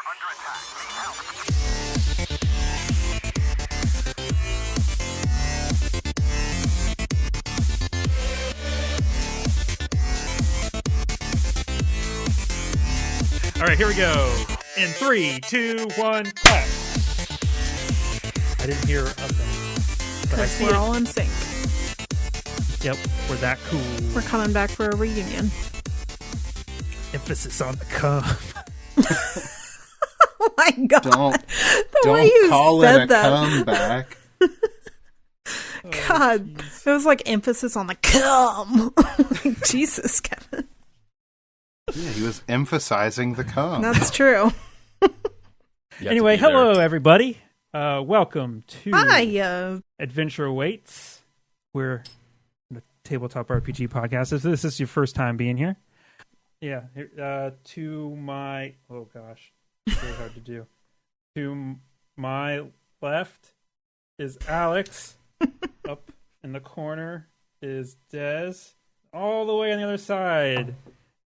All right, here we go. In 3, 2, 1, clap. I didn't hear a thing. Because we're all in sync. Yep, we're that cool. We're coming back for a reunion. Emphasis on the cum. Oh my god. Don't call it a comeback. God, it was like emphasis on the cum. Jesus, Kevin. Yeah, he was emphasizing the cum. That's true. Anyway, hello everybody. Welcome to Hi. Adventure Awaits. We're a tabletop RPG podcast. If this is your first time being here, yeah. To my it's really hard to do. To my left is Alex. Up in the corner is Des. All the way on the other side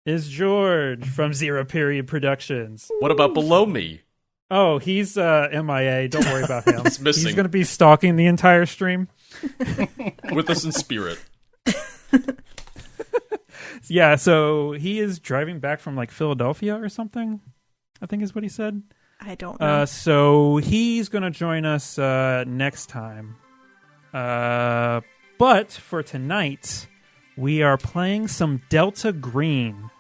is George from Zero Period Productions. What about below me? Oh, he's MIA. Don't worry about him. He's missing. He's going to be stalking the entire stream. With us in spirit. Yeah, so he is driving back from like Philadelphia or something, I think is what he said. I don't know. So he's going to join us next time. But for tonight, we are playing some Delta Green.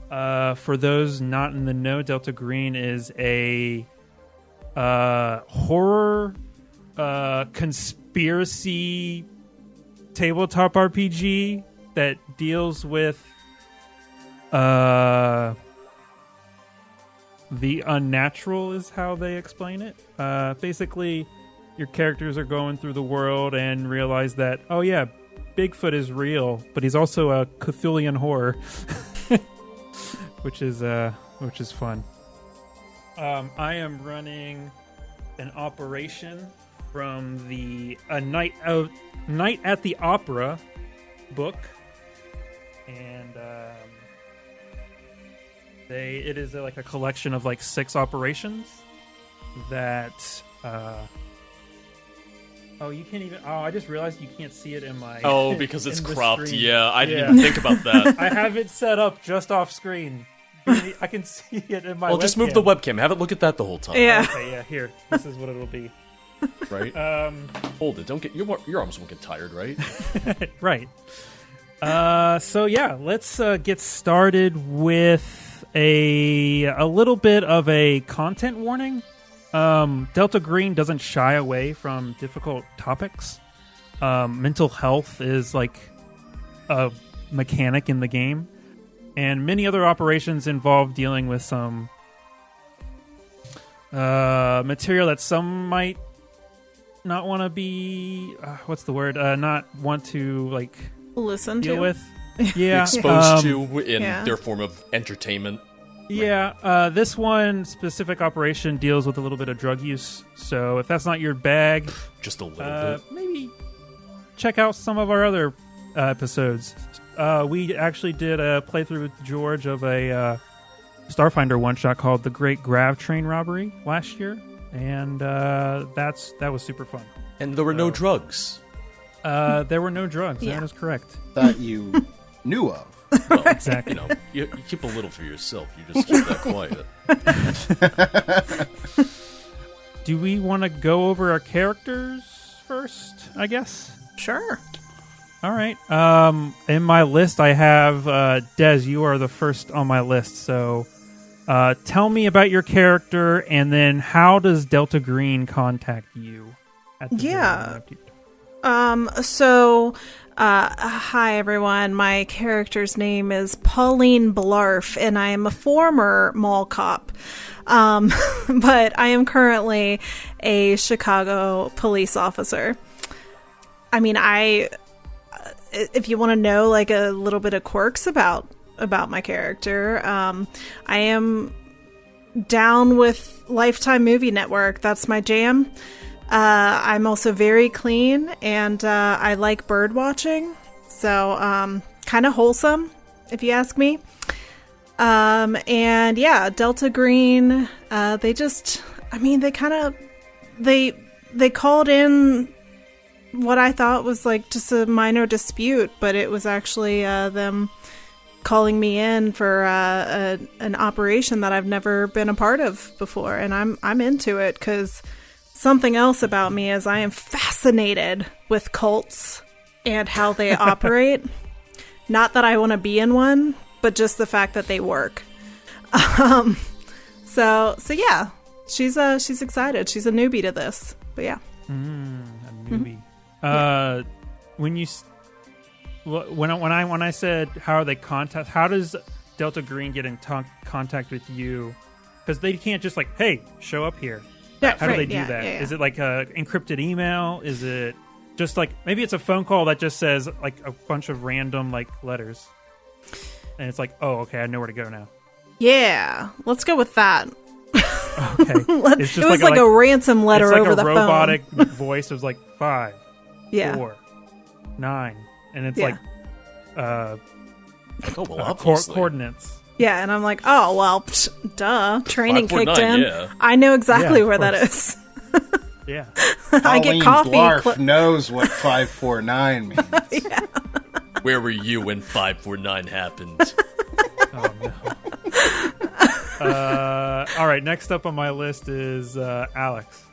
For those not in the know, Delta Green is a horror conspiracy tabletop RPG that deals with the unnatural is how they explain it. Basically, your characters are going through the world and realize that, oh yeah, Bigfoot is real, but he's also a Cthulhian horror, which is fun. I am running an operation from the Night at the Opera book, and it is like a collection of like 6 operations that. Oh, you can't even... Oh, I just realized you can't see it in my... Oh, because it's cropped. Screen. Yeah, I didn't even think about that. I have it set up just off screen. I can see it in my Well, webcam. just move the webcam. Have it look at that the whole time. Yeah. Okay, yeah, here. This is what it'll be. Right? Hold it. Don't get... Your arms won't get tired, right? Right. So, yeah, let's get started with a little bit of a content warning. Delta Green doesn't shy away from difficult topics. Mental health is like a mechanic in the game, and many other operations involve dealing with some material that some might not want to be not want to like Listen deal to with. Yeah, Exposed to in their form of entertainment. Yeah, this one specific operation deals with a little bit of drug use, so if that's not your bag, Just a little bit. maybe check out some of our other episodes. We actually did a playthrough with George of a Starfinder one-shot called The Great Grav Train Robbery last year, and that was super fun. And there were no drugs. There were no drugs, Yeah. that is correct. That you knew of. Well, Exactly. You keep a little for yourself. You just keep that quiet. Do we want to go over our characters first, I guess? Sure. All right. In my list, I have Des. You are the first on my list. So, tell me about your character, and then how does Delta Green contact you? Yeah. Hi everyone. My character's name is Pauline Blarf, and I am a former mall cop. But I am currently a Chicago police officer. I mean, if you want to know like a little bit of quirks about my character, I am down with Lifetime Movie Network. That's my jam. I'm also very clean, and I like bird watching, so kind of wholesome, if you ask me. And yeah, Delta Green, they called in what I thought was like just a minor dispute, but it was actually them calling me in for an operation that I've never been a part of before, and I'm into it because something else about me is I am fascinated with cults and how they operate. Not that I want to be in one, but just the fact that they work. So yeah, she's excited. She's a newbie to this, but yeah. A newbie. When I said how does Delta Green get in contact with you? Because they can't just like, hey, show up here. Yeah, how do they do that? Yeah. Is it like a encrypted email? Is it just like maybe it's a phone call that just says like a bunch of random like letters, and it's like, oh, okay, I know where to go now. Yeah, let's go with that. Okay, it's just it was like a ransom letter over the phone. It's like a robotic voice. It was like 5, yeah, 4, 9, and it's yeah. coordinates. Yeah, and I'm like, oh well, duh. Training kicked in. Yeah. I know exactly where that is. Yeah, I get coffee. Blarf knows what 549 means. Yeah. Where were you when 549 happened? Oh no. All right, next up on my list is Alex.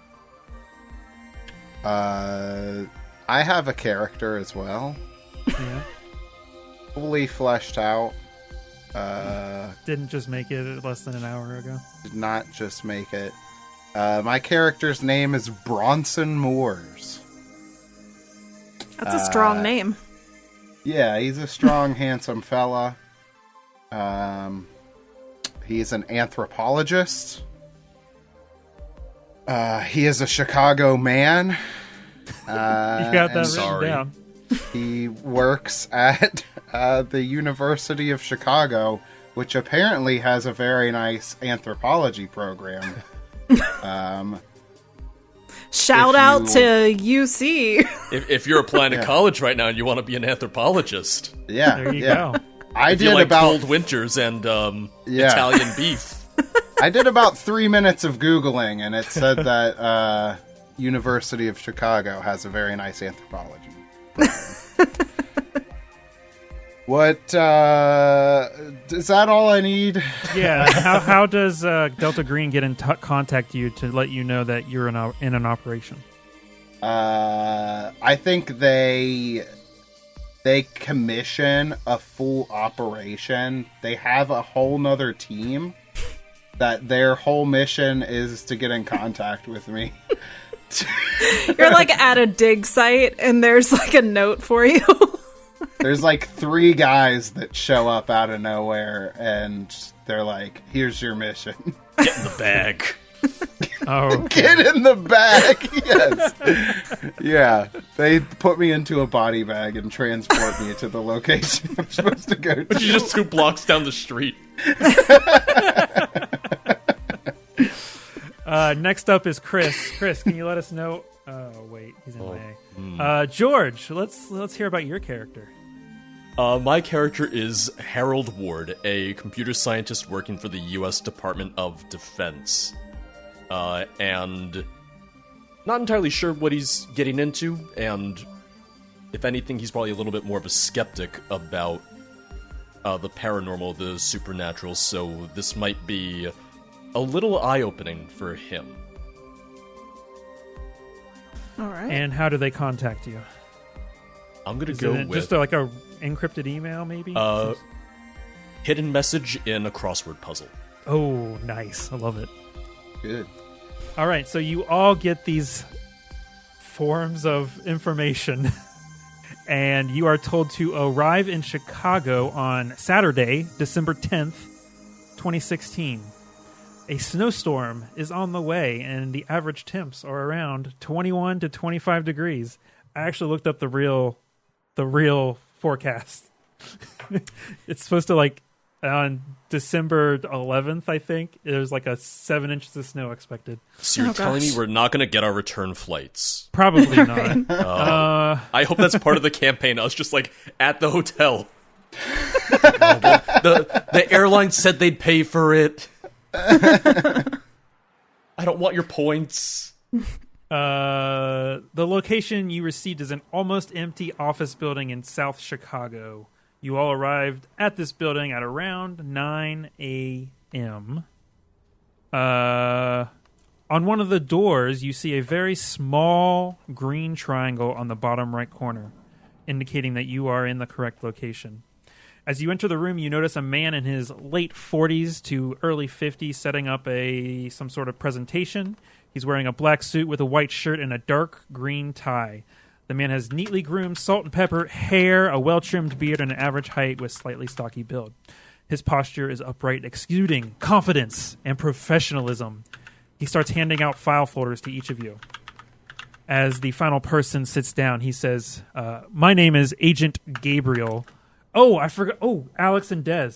I have a character as well. Yeah. Fully fleshed out. Didn't just make it less than an hour ago. Did not just make it. My character's name is Bronson Moores. That's a strong name. Yeah, he's a strong, handsome fella. He's an anthropologist. He is a Chicago man. You got that written down. He works at the University of Chicago, which apparently has a very nice anthropology program. Shout out to UC. If you're applying to college right now and you want to be an anthropologist, yeah, there you go. I did like about cold winters and Italian beef. I did about 3 minutes of Googling, and it said that University of Chicago has a very nice anthropology. What is that all I need? Yeah. How does Delta Green get in contact you to let you know that you're in an operation? I think they commission a full operation. They have a whole nother team that their whole mission is to get in contact with me. You're like at a dig site and there's like a note for you. There's like 3 guys that show up out of nowhere and they're like, here's your mission. Get in the bag. Oh, okay. Get in the bag. Yes. Yeah. They put me into a body bag and transport me to the location I'm supposed to go to. But you're just 2 blocks down the street. Next up is Chris. Chris, can you let us know? Oh wait, he's in MIA. George, let's hear about your character. My character is Harold Ward, a computer scientist working for the U.S. Department of Defense. And not entirely sure what he's getting into, and if anything, he's probably a little bit more of a skeptic about the paranormal, the supernatural, so this might be a little eye-opening for him. All right. And how do they contact you? I'm gonna go with just like a encrypted email, maybe. Hidden message in a crossword puzzle. Oh, nice! I love it. Good. All right, so you all get these forms of information, and you are told to arrive in Chicago on Saturday, December 10th, 2016. A snowstorm is on the way, and the average temps are around 21 to 25 degrees. I actually looked up the real forecast. It's supposed to, like, on December 11th, I think, there's like a 7 inches of snow expected. So you're telling me we're not going to get our return flights? Probably not. I hope that's part of the campaign. I was just like at the hotel. The airline said they'd pay for it. I don't want your points. The location you received is an almost empty office building in South Chicago. You all arrived at this building at around 9 a.m. On one of the doors, you see a very small green triangle on the bottom right corner, indicating that you are in the correct location. As you enter the room, you notice a man in his late 40s to early 50s setting up some sort of presentation. He's wearing a black suit with a white shirt and a dark green tie. The man has neatly groomed salt and pepper hair, a well-trimmed beard, and an average height with slightly stocky build. His posture is upright, exuding confidence and professionalism. He starts handing out file folders to each of you. As the final person sits down, he says, my name is Agent Gabriel. Oh, I forgot. Oh, Alex and Des.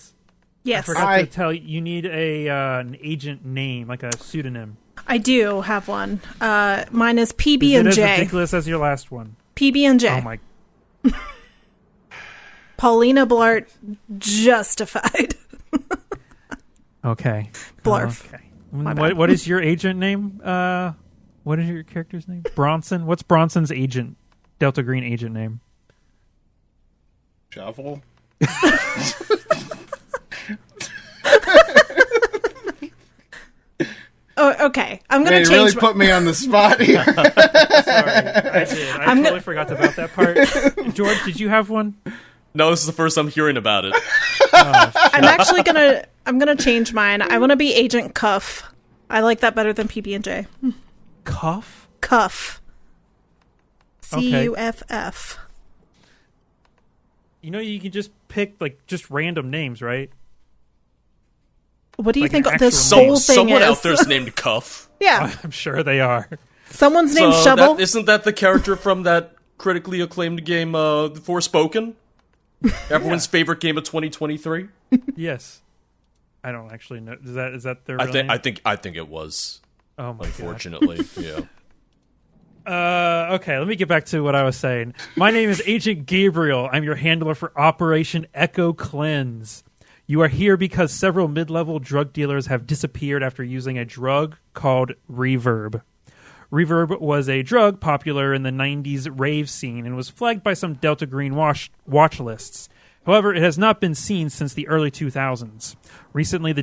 Yes. I forgot to tell you, you need an agent name, like a pseudonym. I do have one. Mine is Is PB it and as J. ridiculous as your last one? PB and J. Oh my. Paulina Blart justified. Okay. Blarf. Okay. My bad. What is your agent name? What is your character's name? Bronson. What's Bronson's agent? Delta Green agent name. Shovel. Oh, okay. I'm gonna You change. really put me on the spot here. Sorry, I did. I totally forgot about that part. George, did you have one? No, this is the first I'm hearing about it. I'm gonna change mine. I want to be Agent Cuff. I like that better than PB and J. Cuff? Cuff. Okay. Cuff. You know, you can just pick just random names, right? What do you Like think an this actual whole thing Someone is? out there's named Cuff. Yeah, I'm sure they are. someone's named So Shovel. isn't that the character from that critically acclaimed game, Forspoken? Everyone's favorite game of 2023. Yes. I don't actually know. Is that their real name? I think it was. Oh my Unfortunately, yeah. god. Okay, let me get back to what I was saying. My name is Agent Gabriel. I'm your handler for Operation Echo Cleanse. You are here because several mid-level drug dealers have disappeared after using a drug called Reverb. Reverb was a drug popular in the 90s rave scene and was flagged by some Delta Green watch lists. However, it has not been seen since the early 2000s. Recently, the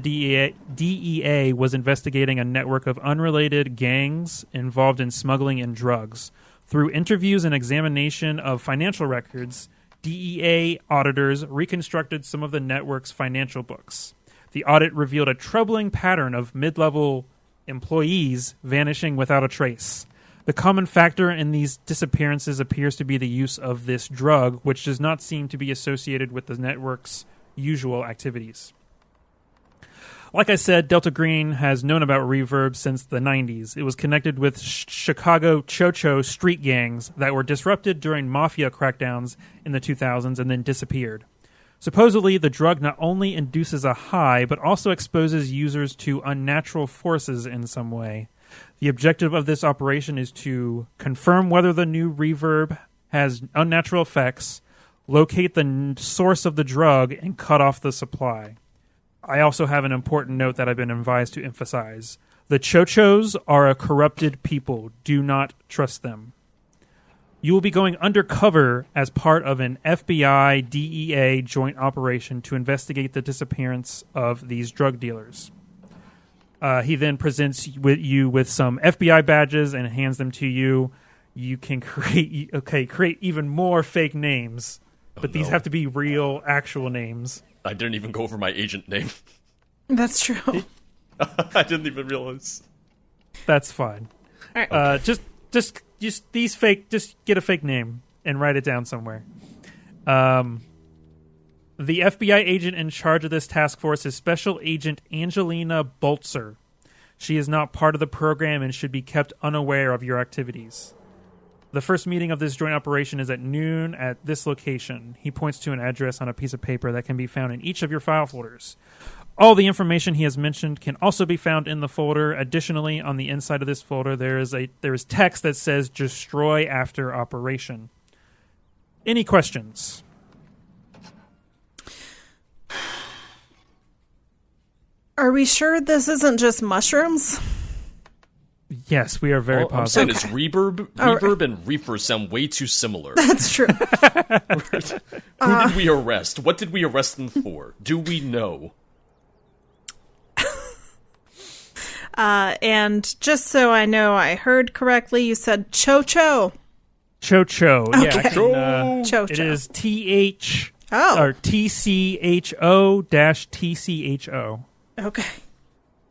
DEA was investigating a network of unrelated gangs involved in smuggling and drugs. Through interviews and examination of financial records, DEA auditors reconstructed some of the network's financial books. The audit revealed a troubling pattern of mid-level employees vanishing without a trace. The common factor in these disappearances appears to be the use of this drug, which does not seem to be associated with the network's usual activities. Like I said, Delta Green has known about Reverb since the 90s. It was connected with Chicago Cho-Cho street gangs that were disrupted during mafia crackdowns in the 2000s and then disappeared. Supposedly, the drug not only induces a high, but also exposes users to unnatural forces in some way. The objective of this operation is to confirm whether the new Reverb has unnatural effects, locate the source of the drug, and cut off the supply. I also have an important note that I've been advised to emphasize. The Cho-Chos are a corrupted people. Do not trust them. You will be going undercover as part of an FBI-DEA joint operation to investigate the disappearance of these drug dealers. He then presents you with some FBI badges and hands them to you. You can create even more fake names, but these have to be real, actual names. I didn't even go over my agent name. That's true. I didn't even realize. That's fine. All right. Just these fake. Just get a fake name and write it down somewhere. The FBI agent in charge of this task force is Special Agent Angelina Boltzer. She is not part of the program and should be kept unaware of your activities. The first meeting of this joint operation is at noon at this location. He points to an address on a piece of paper that can be found in each of your file folders. All the information he has mentioned can also be found in the folder. Additionally, on the inside of this folder, there is text that says "Destroy after operation." Any questions? Are we sure this isn't just mushrooms? Yes, we are very All I'm positive. saying is reverb and reefer sound way too similar. That's true. Who did we arrest? What did we arrest them for? Do we know? And just so I know I heard correctly, you said Cho-Cho. Cho-Cho. Yeah, I Okay. Cho-Cho. it is TH Oh. or TCHO-TCHO. Okay.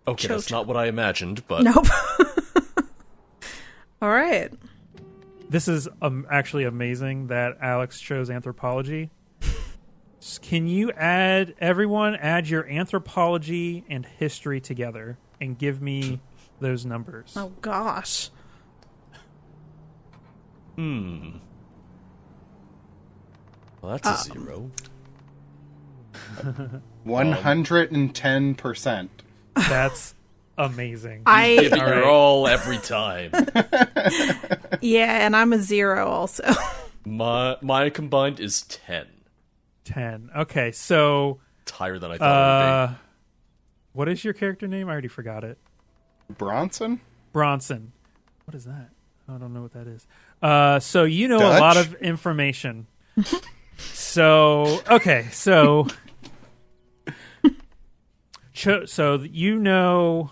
Okay, that's not what I imagined, but Nope. All right. This is actually amazing that Alex chose anthropology. Can you add your anthropology and history together and give me those numbers? Oh, gosh. Well, that's a 0. 110%. That's amazing. Giving your all every time. Yeah, and I'm a 0 also. My combined is 10. 10. Okay, so It's higher than I thought it would be. what is your character name? I already forgot it. Bronson? Bronson. What is that? I don't know what that is. So you know a Dutch? lot of information. So okay, so so you know.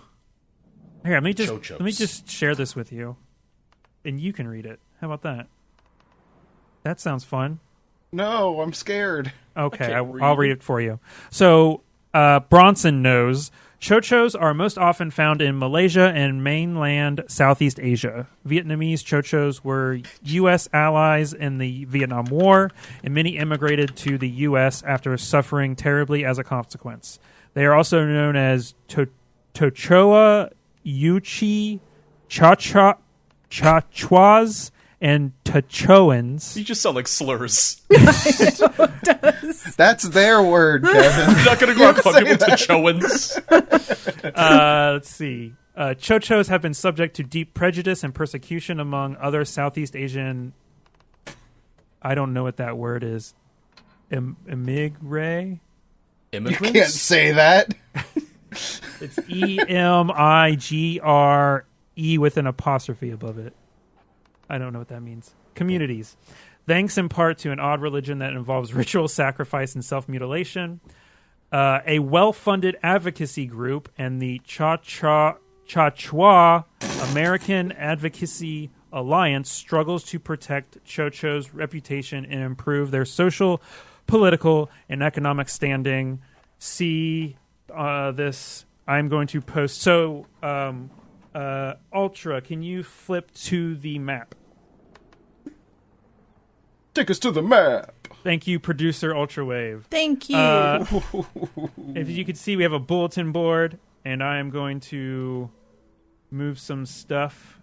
Here, let me just share this with you, and you can read it. How about that? That sounds fun. No, I'm scared. Okay, can't read. I'll read it for you. So, Bronson knows Cho-Chos are most often found in Malaysia and mainland Southeast Asia. Vietnamese Cho-Chos were U.S. allies in the Vietnam War, and many immigrated to the U.S. after suffering terribly as a consequence. They are also known as Tochoa, Yuchi, Chachuas, and Tachoans. You just sound like slurs. That's their word, Kevin. You're not going to go out talking with Tachoans. Let's see. Cho-Chos have been subject to deep prejudice and persecution among other Southeast Asian. I don't know what that word is. Emigre? You Immigrants? can't say that. It's EMIGRE with an apostrophe above it. I don't know what that means. Communities. Thanks in part to an odd religion that involves ritual sacrifice and self-mutilation. A well-funded advocacy group and the Chachua American Advocacy Alliance struggles to protect Cho-Cho's reputation and improve their social, political, and economic standing. See this. I'm going to post. So, Ultra, can you flip to the map? Take us to the map. Thank you, producer Ultrawave. Thank you. If you can see, we have a bulletin board, and I am going to move some stuff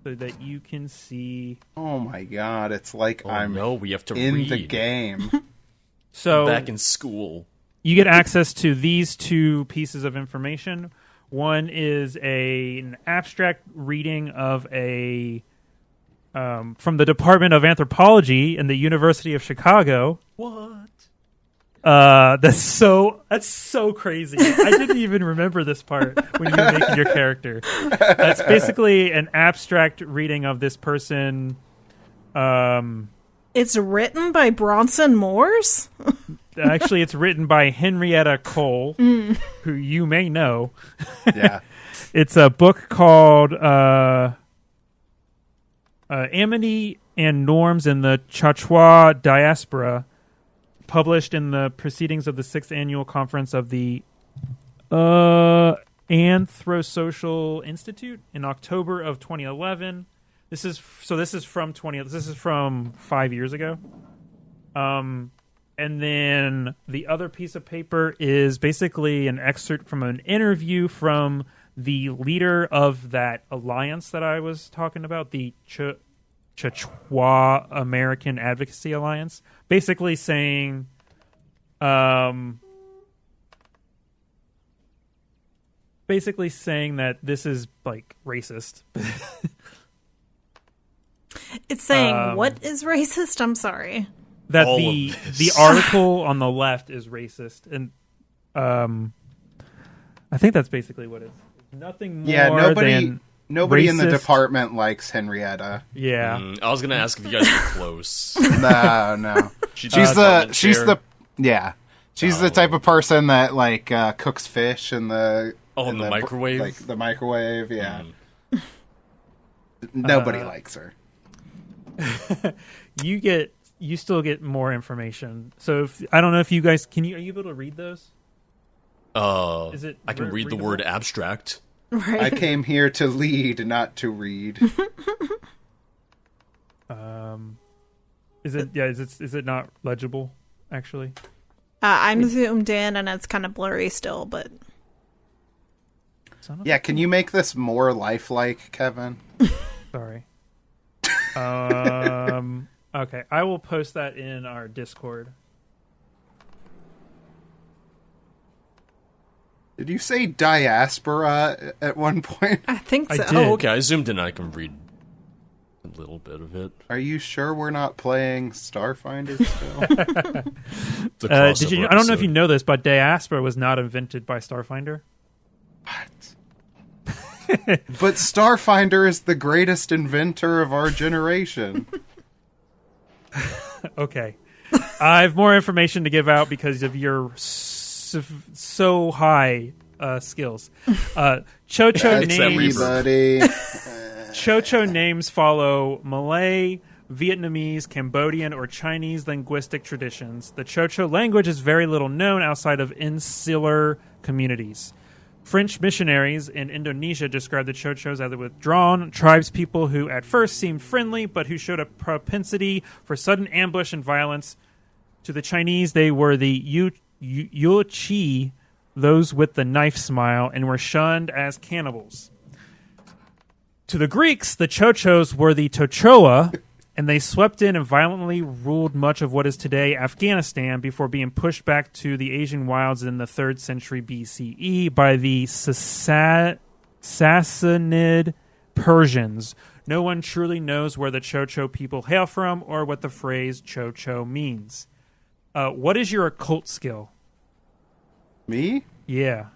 so that you can see. Oh my god, it's like I'm we have to in read. the game. So Back in school. you get access to these two pieces of information. One is an abstract reading of a from the Department of Anthropology in the University of Chicago. What? That's so crazy. I didn't even remember this part when you were making your character. That's basically an abstract reading of this person. It's written by Bronson Moores? Actually, it's written by Henrietta Cole, who you may know. Yeah. It's a book called Amity and Norms in the Chachua Diaspora, published in the Proceedings of the 6th Annual Conference of the Anthroposocial Institute in October of 2011. This is from 5 years ago. And then the other piece of paper is basically an excerpt from an interview from the leader of that alliance that I was talking about, the Chachua American Advocacy Alliance, basically saying that this is like racist. It's saying what is racist? I'm sorry. That All the article on the left is racist, and I think that's basically what it is. Nothing more Yeah, than nobody in the racist. department likes Henrietta. Yeah. I was gonna ask if you guys were close. No. She's the type of person that like cooks fish in the in the microwave, like the microwave. Yeah. Nobody likes her. You still get more information. So I don't know if you guys are you able to read those? Is it I can read the word abstract. Right. I came here to lead, not to read. Is it not legible actually? I'm zoomed in and it's kind of blurry still, but Yeah, can you make this more lifelike, Kevin? Sorry. Okay, I will post that in our Discord. Did you say diaspora at one point? I think I so. did. Oh, okay. I zoomed in. I can read a little bit of it. Are you sure we're not playing Starfinder still? It's a crossover Did you? I don't know if you episode. know this, but diaspora was not invented by Starfinder. What? But Starfinder is the greatest inventor of our generation. Okay, I have more information to give out because of your so high skills. Chocho That's names. everybody. Chocho names follow Malay, Vietnamese, Cambodian, or Chinese linguistic traditions. The Chocho language is very little known outside of insular communities. French missionaries in Indonesia described the Chochos as withdrawn tribespeople who at first seemed friendly, but who showed a propensity for sudden ambush and violence. To the Chinese, they were the Yuchi, those with the knife smile, and were shunned as cannibals. To the Greeks, the Chochos were the Tochoa, and they swept in and violently ruled much of what is today Afghanistan before being pushed back to the Asian wilds in the 3rd century BCE by the Sassanid Persians. No one truly knows where the Chocho people hail from or what the phrase Chocho means. What is your occult skill? Me? Yeah.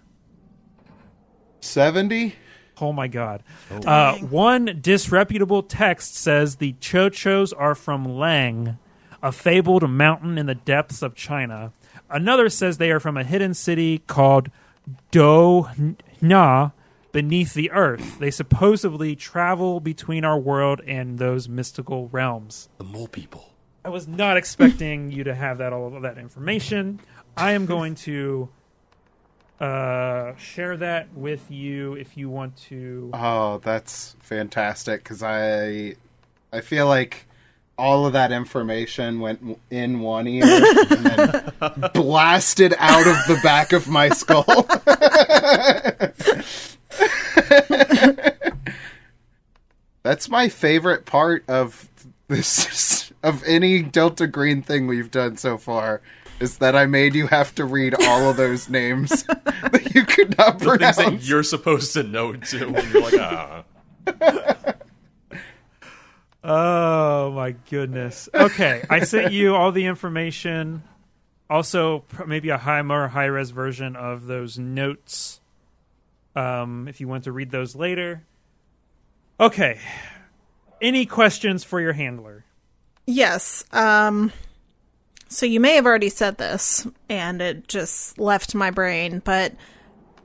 70? Oh my God. Dang. One disreputable text says the Chochos are from Lang, a fabled mountain in the depths of China. Another says they are from a hidden city called Do Na beneath the earth. They supposedly travel between our world and those mystical realms. The mole people. I was not expecting you to have all of that information. I am going to share that with you if you want to. Oh, that's fantastic, because I feel like all of that information went in one ear and then blasted out of the back of my skull. That's my favorite part of this, of any Delta Green thing we've done so far, is that I made you have to read all of those names that you could not The pronounce. things that you're supposed to know too. When you're like, Oh my goodness. Okay, I sent you all the information. Also, maybe a more high-res version of those notes, if you want to read those later. Okay. Any questions for your handler? Yes. So you may have already said this, and it just left my brain, but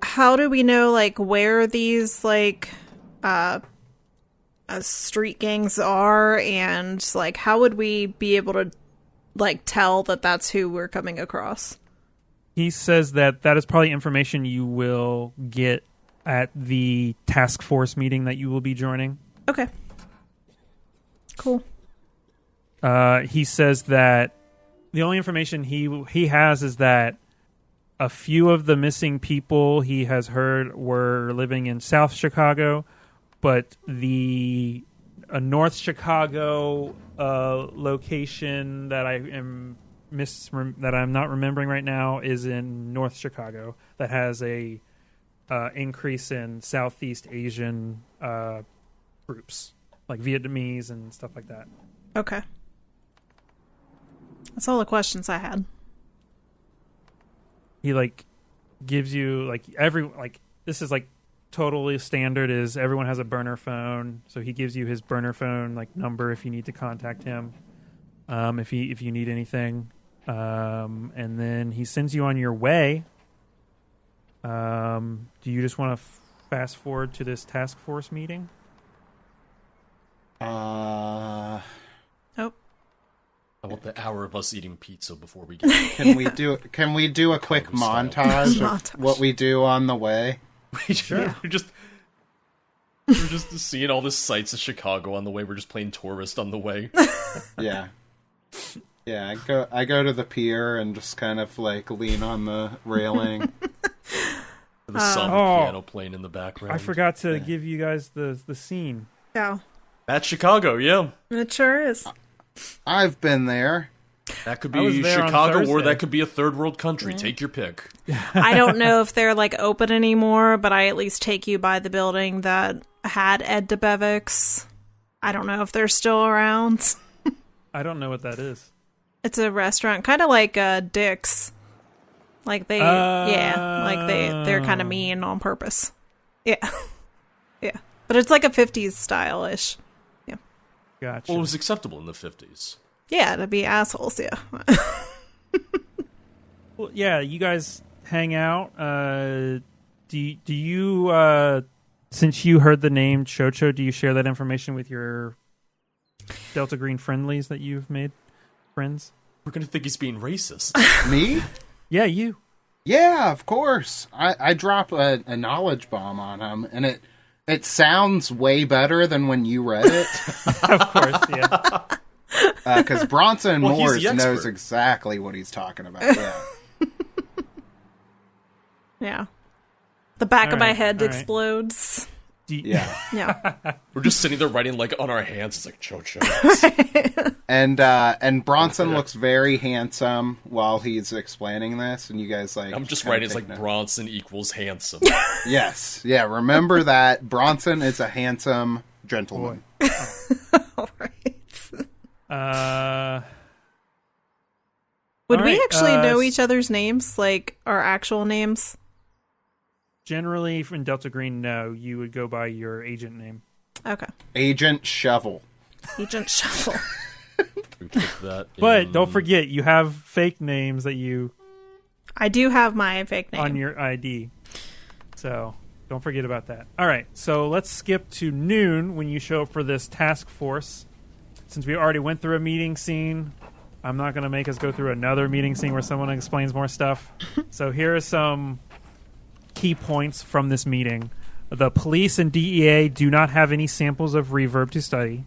how do we know, like, where these, like, street gangs are, and, like, how would we be able to, like, tell that that's who we're coming across? He says that is probably information you will get at the task force meeting that you will be joining. Okay. Cool. He says that the only information he has is that a few of the missing people he has heard were living in South Chicago, but the North Chicago location that I'm not remembering right now is in North Chicago that has a increase in Southeast Asian groups like Vietnamese and stuff like that. Okay. That's all the questions I had. He gives you this is like totally standard. Is everyone has a burner phone, so he gives you his burner phone number if you need to contact him, if you need anything, and then he sends you on your way. Do you just want to fast forward to this task force meeting? Oh. I want the hour of us eating pizza before we get Can we do a quick montage of what we do on the way? Sure. We're just seeing all the sights of Chicago on the way. We're just playing tourist on the way. Yeah. Yeah, I go to the pier and just kind of lean on the railing. The somber piano playing in the background. I forgot to give you guys the scene. Yeah. That's Chicago, yeah. It sure is. I've been there. That could I was be there on Chicago, or Thursday. that could be a third world country. Take your pick. I don't know if they're open anymore, but I at least take you by the building that had Ed DeBevick's. I don't know if they're still around. I don't know what that is. It's a restaurant, kind of like Dick's. They're kind of mean on purpose. Yeah. Yeah. But it's like a 50s style-ish. Yeah. Gotcha. Well, it was acceptable in the 50s. Yeah, to be assholes, yeah. Well, yeah, you guys hang out. Do you since you heard the name Chocho, do you share that information with your Delta Green friendlies that you've made friends? We're going to think he's being racist. Me? Yeah, you. Yeah, of course. I drop a knowledge bomb on him, and it sounds way better than when you read it. Of course, yeah. Because Bronson Well, he's Moores the knows expert. exactly what he's talking about. Yeah. Yeah. The back All of my right, head all right. explodes. Yeah. Yeah. We're just sitting there writing on our hands. It's like Chocho. And Bronson looks very handsome while he's explaining this, and you guys I'm just kinda writing it's take like note. Bronson equals handsome. Yes. Yeah, remember that. Bronson is a handsome gentleman. All right. All Would we right, actually know each other's names? Our actual names? Generally, in Delta Green, no. You would go by your agent name. Okay. Agent Shovel. Agent Shuffle. We put that But in- don't forget, you have fake names that you I do have my fake name. on your ID. So don't forget about that. All right, so let's skip to noon when you show up for this task force. Since we already went through a meeting scene, I'm not going to make us go through another meeting scene where someone explains more stuff. So here are some key points from this meeting. The police and DEA do not have any samples of reverb to study.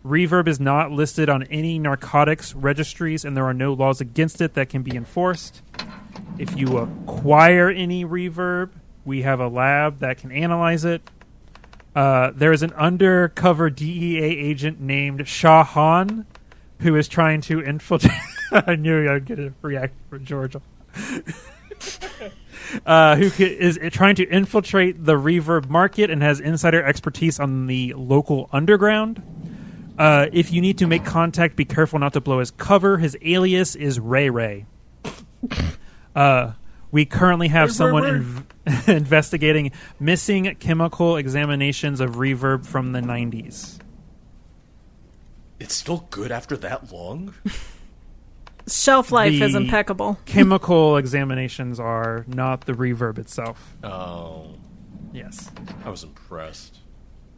Reverb is not listed on any narcotics registries, and there are no laws against it that can be enforced. If you acquire any reverb, we have a lab that can analyze it. There is an undercover DEA agent named Shahan who is trying to infiltrate. I knew I'd get a reaction from Georgia. Is trying to infiltrate the reverb market and has insider expertise on the local underground. If you need to make contact, be careful not to blow his cover. His alias is Ray Ray. We currently have someone investigating missing chemical examinations of reverb from the 90s. It's still good after that long? Shelf life is The- impeccable. Chemical examinations are not the reverb itself. Oh, Yes. I was impressed.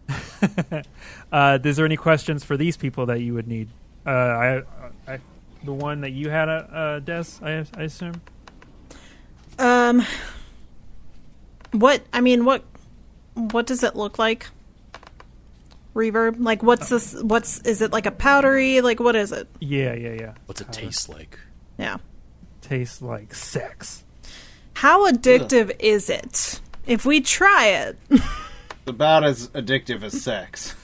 Is there any questions for these people that you would need? The one that you had, Des, I assume? What does it look like? Reverb? Is it like a powdery? What is it? Yeah. What's it taste like? Yeah. Tastes like sex. How addictive is it? If we try it. It's about as addictive as sex.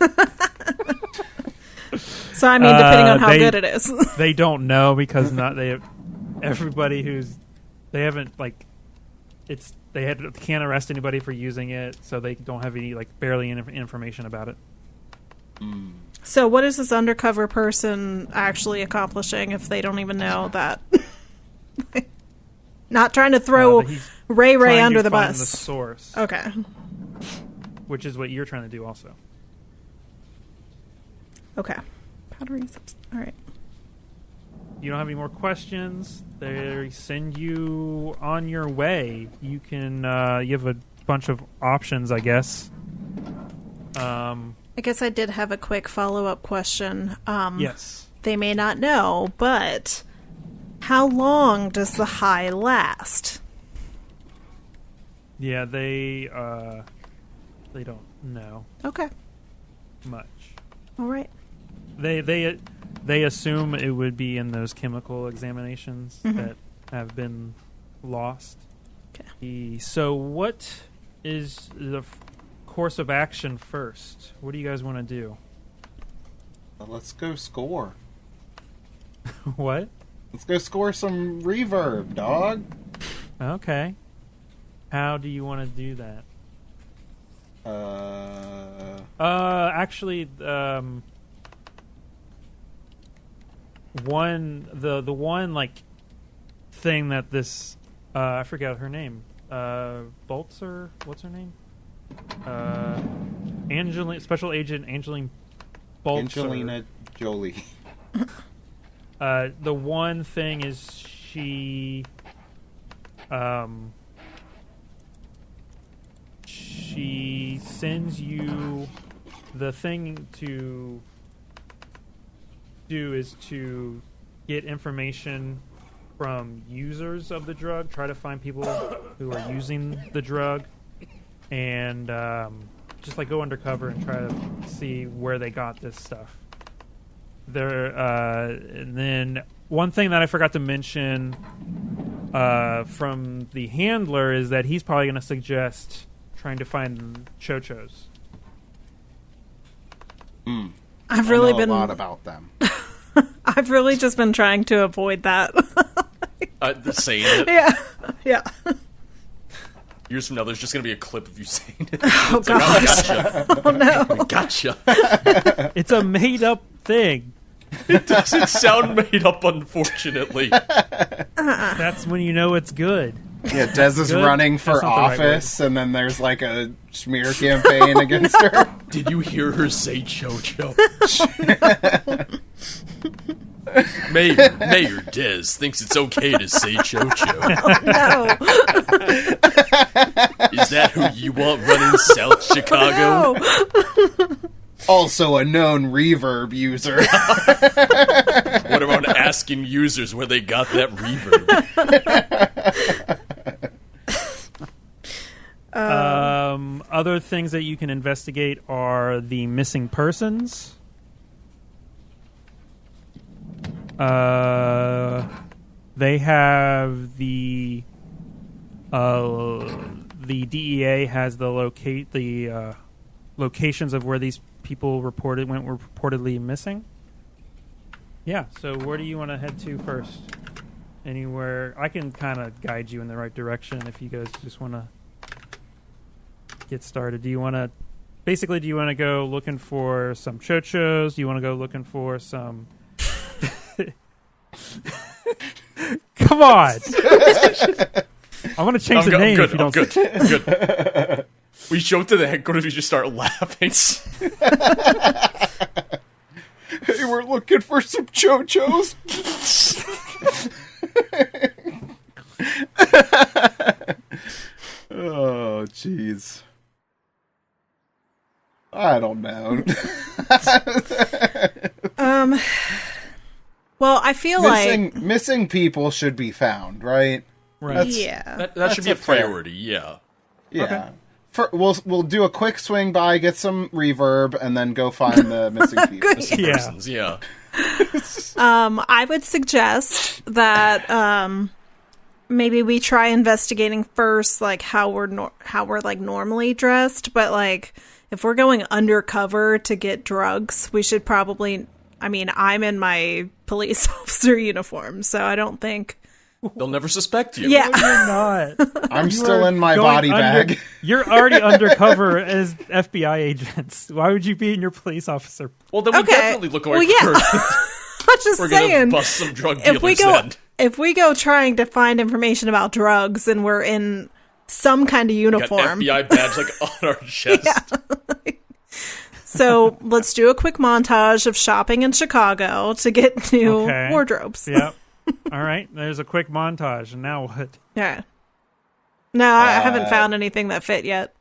So, depending on how good it is. They don't know because can't arrest anybody for using it, so they don't have any barely any information about it. So what is this undercover person actually accomplishing if they don't even know that? Not trying to throw but he's Ray trying under to the find bus. the source, Okay. which is what you're trying to do also. Okay. Batteries. All right. You don't have any more questions. They send you on your way. You can. You have a bunch of options, I guess. I guess I did have a quick follow-up question. Yes. They may not know, but how long does the high last? Yeah, they don't know Okay. much. All right. They assume it would be in those chemical examinations that have been lost. Okay. So what is the course of action first? What do you guys want to do? Let's go score. What? Let's go score some reverb, dog. Okay. How do you want to do that? Actually, the one like thing that this I forgot her name. Boltzer, what's her name? Special Agent Angeline Boltzer. Angelina Jolie. The one thing is she sends you the thing to do is to get information from users of the drug, try to find people who are using the drug, and just like go undercover and try to see where they got this stuff. And then one thing that I forgot to mention from the handler is that he's probably going to suggest trying to find chochos. I've really I know been a lot about them. I've really just been trying to avoid that. Saying it. Yeah. Years from now, there's just going to be a clip of you saying it. Oh It's like, gosh. gotcha. Oh no. Gotcha. It's a made-up thing. It doesn't sound made up, unfortunately. That's when you know it's good. Yeah, Des is Good? running for That's not the right office, and then there's like a smear campaign against her. Did you hear her say Jojo? Mayor Des thinks it's okay to say Jojo. No. Is that who you want running South Chicago? No. Also a known reverb user. What about asking users where they got that reverb? Other things that you can investigate are the missing persons. They have the DEA has the locations of where these people were reportedly missing. Yeah, so where do you want to head to first? Anywhere I can kind of guide you in the right direction if you guys just want to get started. Do you want to go looking for some chochos? Do you want to go looking for some Come on. I'm going to change the name if you don't. Good. We show up to the headquarters, we just start laughing. Hey, we're looking for some chochos. Oh, jeez. I don't know. Well, I feel missing people should be found, right? Right. Yeah. That should be a priority, yeah. Yeah. Okay. We'll do a quick swing by, get some reverb, and then go find the missing people. Missing persons, yeah. I would suggest that maybe we try investigating first, like how we're like normally dressed, but like if we're going undercover to get drugs, we should probably. I mean, I'm in my police officer uniform, so I don't think they'll never suspect you. Yeah, no, you're not. I'm still in my body bag. You're already undercover as FBI agents. Why would you be in your police officer? Well, then we definitely look like I'm just we're saying. gonna bust some drug dealers. if we go trying to find information about drugs and we're in some kind of Got uniform. FBI badge like on our chest. Yeah. So let's do a quick montage of shopping in Chicago to get new wardrobes. Yep. All right. There's a quick montage. And now what? Yeah. No, I haven't found anything that fit yet.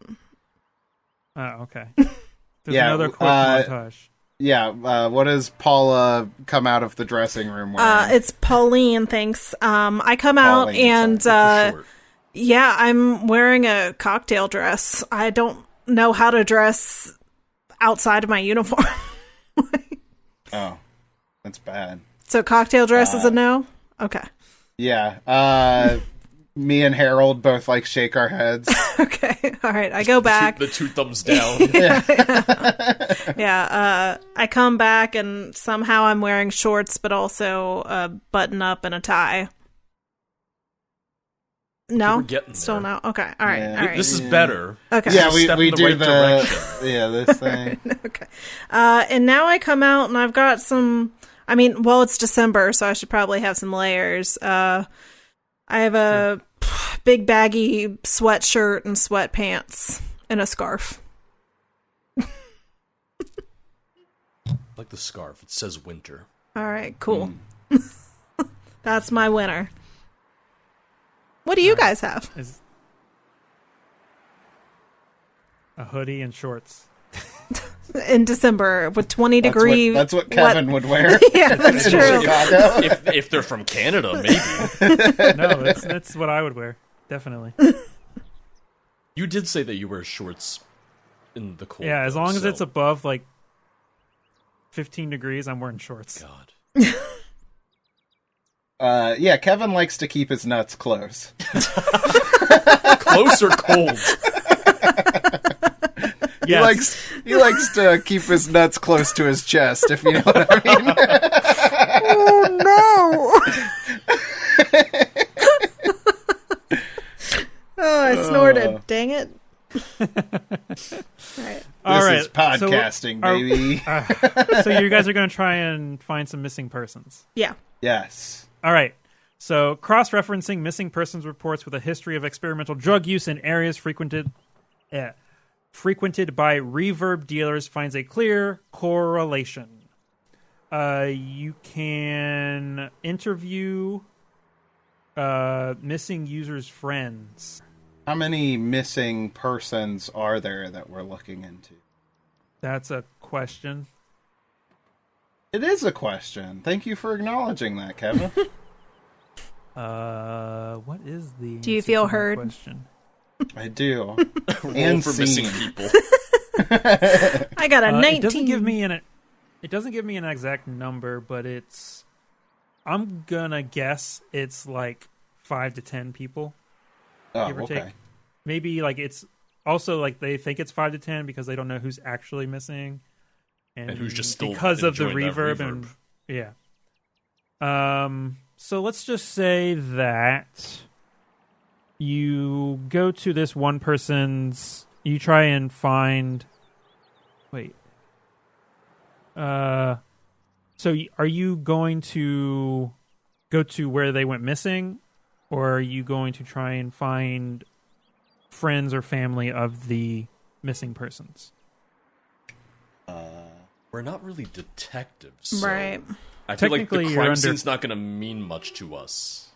Oh, okay. There's another quick montage. Yeah, what does Paula come out of the dressing room wearing? It's Pauline, thanks. I come out Pauline, and, yeah, I'm wearing a cocktail dress. I don't know how to dress outside of my uniform. Oh, that's bad. So cocktail dress is a no? Okay. Yeah, me and Harold both like shake our heads. Okay, all right. I go back. The two thumbs down. Yeah, I come back and somehow I'm wearing shorts, but also a button up and a tie. No, We're getting still there. no. Okay, all right, Yeah. all right. This is better. Okay. Yeah, Step we in the do right direction. this thing. Okay. And now I come out and I've got some. I mean, well, it's December, so I should probably have some layers. I have a big baggy sweatshirt and sweatpants and a scarf. Like the scarf. It says winter. All right, cool. That's my winner. What do you guys have? Is a hoodie and shorts. In December with 20 degree. That's what Kevin would wear. Yeah, that's in true. Chicago. If they're from Canada, maybe. No, that's what I would wear. Definitely. You did say that you wear shorts in the cold. Yeah, as though, long as so- it's above like 15 degrees, I'm wearing shorts. God. Yeah, Kevin likes to keep his nuts close. Close or cold? Yes. He likes to keep his nuts close to his chest, if you know what I mean. Oh, I snorted. Dang it. All right. This is podcasting, baby. So you guys are going to try and find some missing persons. Yeah. Yes. All right. So cross-referencing missing persons reports with a history of experimental drug use in areas frequented by reverb dealers finds a clear correlation. You can interview missing users' friends. How many missing persons are there that we're looking into? That's a question. It is a question. Thank you for acknowledging that, Kevin. What is the? Do you answer feel to that heard? question? I do. Roll And for seen. missing people. I got a 19. It doesn't give me an exact number, but I'm gonna guess it's like 5 to 10 people. Oh, Give or okay. take. Maybe like it's also like they think it's 5 to 10 because they don't know who's actually missing, And who's just still because of the enjoying that reverb and yeah. So let's just say that you go to this one person's. You try and find. Wait. So are you going to go to where they went missing, or are you going to try and find friends or family of the missing persons? We're not really detectives. So Right. I feel like the Technically, you're crime under- scene's not going to mean much to us.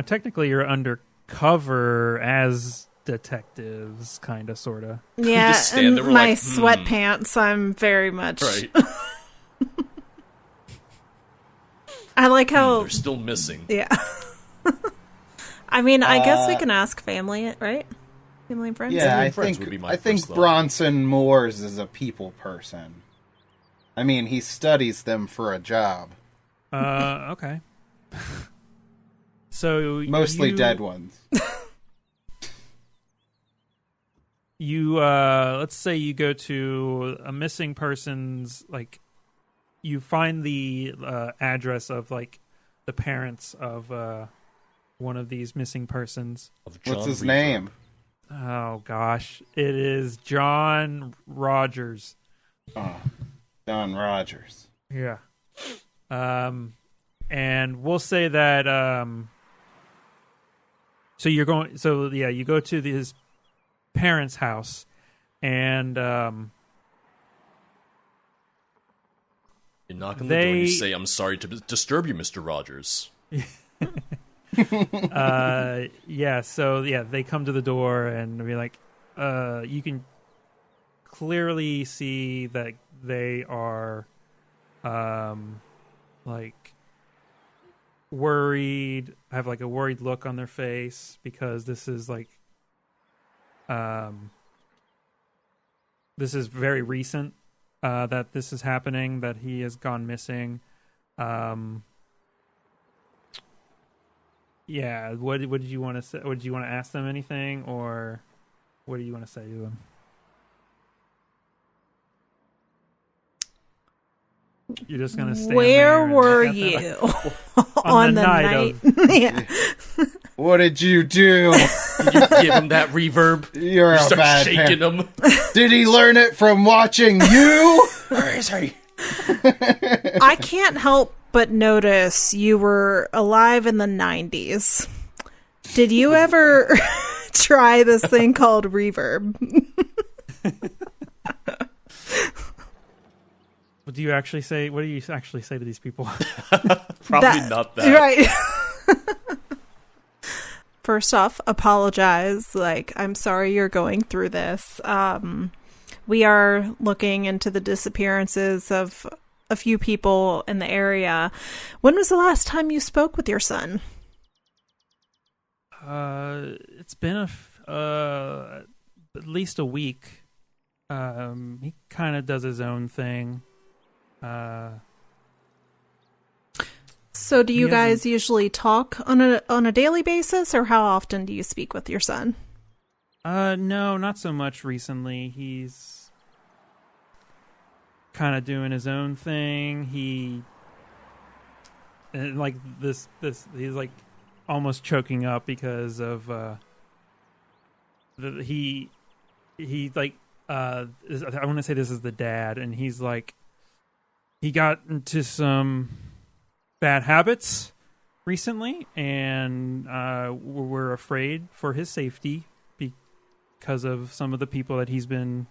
Technically, you're undercover as detectives, kind of, sort of. Yeah, just stand and there, we're my like, sweatpants, I'm very much... Right. I like how... They're still missing. Yeah. I mean, I guess we can ask family, right? Family and friends? Yeah, I friends think would be my first thought. Bronson Moores is a people person. I mean, he studies them for a job. Okay. So Mostly dead ones. You let's say you go to a missing person's, like, you find the address of like the parents of one of these missing persons. Of John What's his Reverb. name? Oh gosh, it is John Rogers. Oh, Don Rogers. Yeah. and we'll say that. So you go to his parents' house, and you knock on the door and you say, "I'm sorry to disturb you, Mr. Rogers." They come to the door and be like, you can clearly see that they are like worried, have like a worried look on their face, because this is like this is very recent that this is happening, that he has gone missing. Yeah, what did you want to say? Did you want to ask them anything, or what do you want to say to them? You're just gonna stand Where there were you on the night? Yeah. What did you do? Did you give him that reverb? You're You a start bad shaking parent. him. Did he learn it from watching you? Sorry. I can't help but notice you were alive in the 90s. Did you ever try this thing called reverb? What do you actually say? What do you actually say to these people? Probably not that. Right. First off, apologize. Like, I'm sorry you're going through this. We are looking into the disappearances of a few people in the area. When was the last time you spoke with your son? It's been at least a week. He kind of does his own thing. So do you guys usually talk on a daily basis, or how often do you speak with your son? No, not so much recently. He's kind of doing his own thing. Like this he's like almost choking up because of I want to say this is the dad, and he's like, he got into some bad habits recently, and we're afraid for his safety because of some of the people that he's been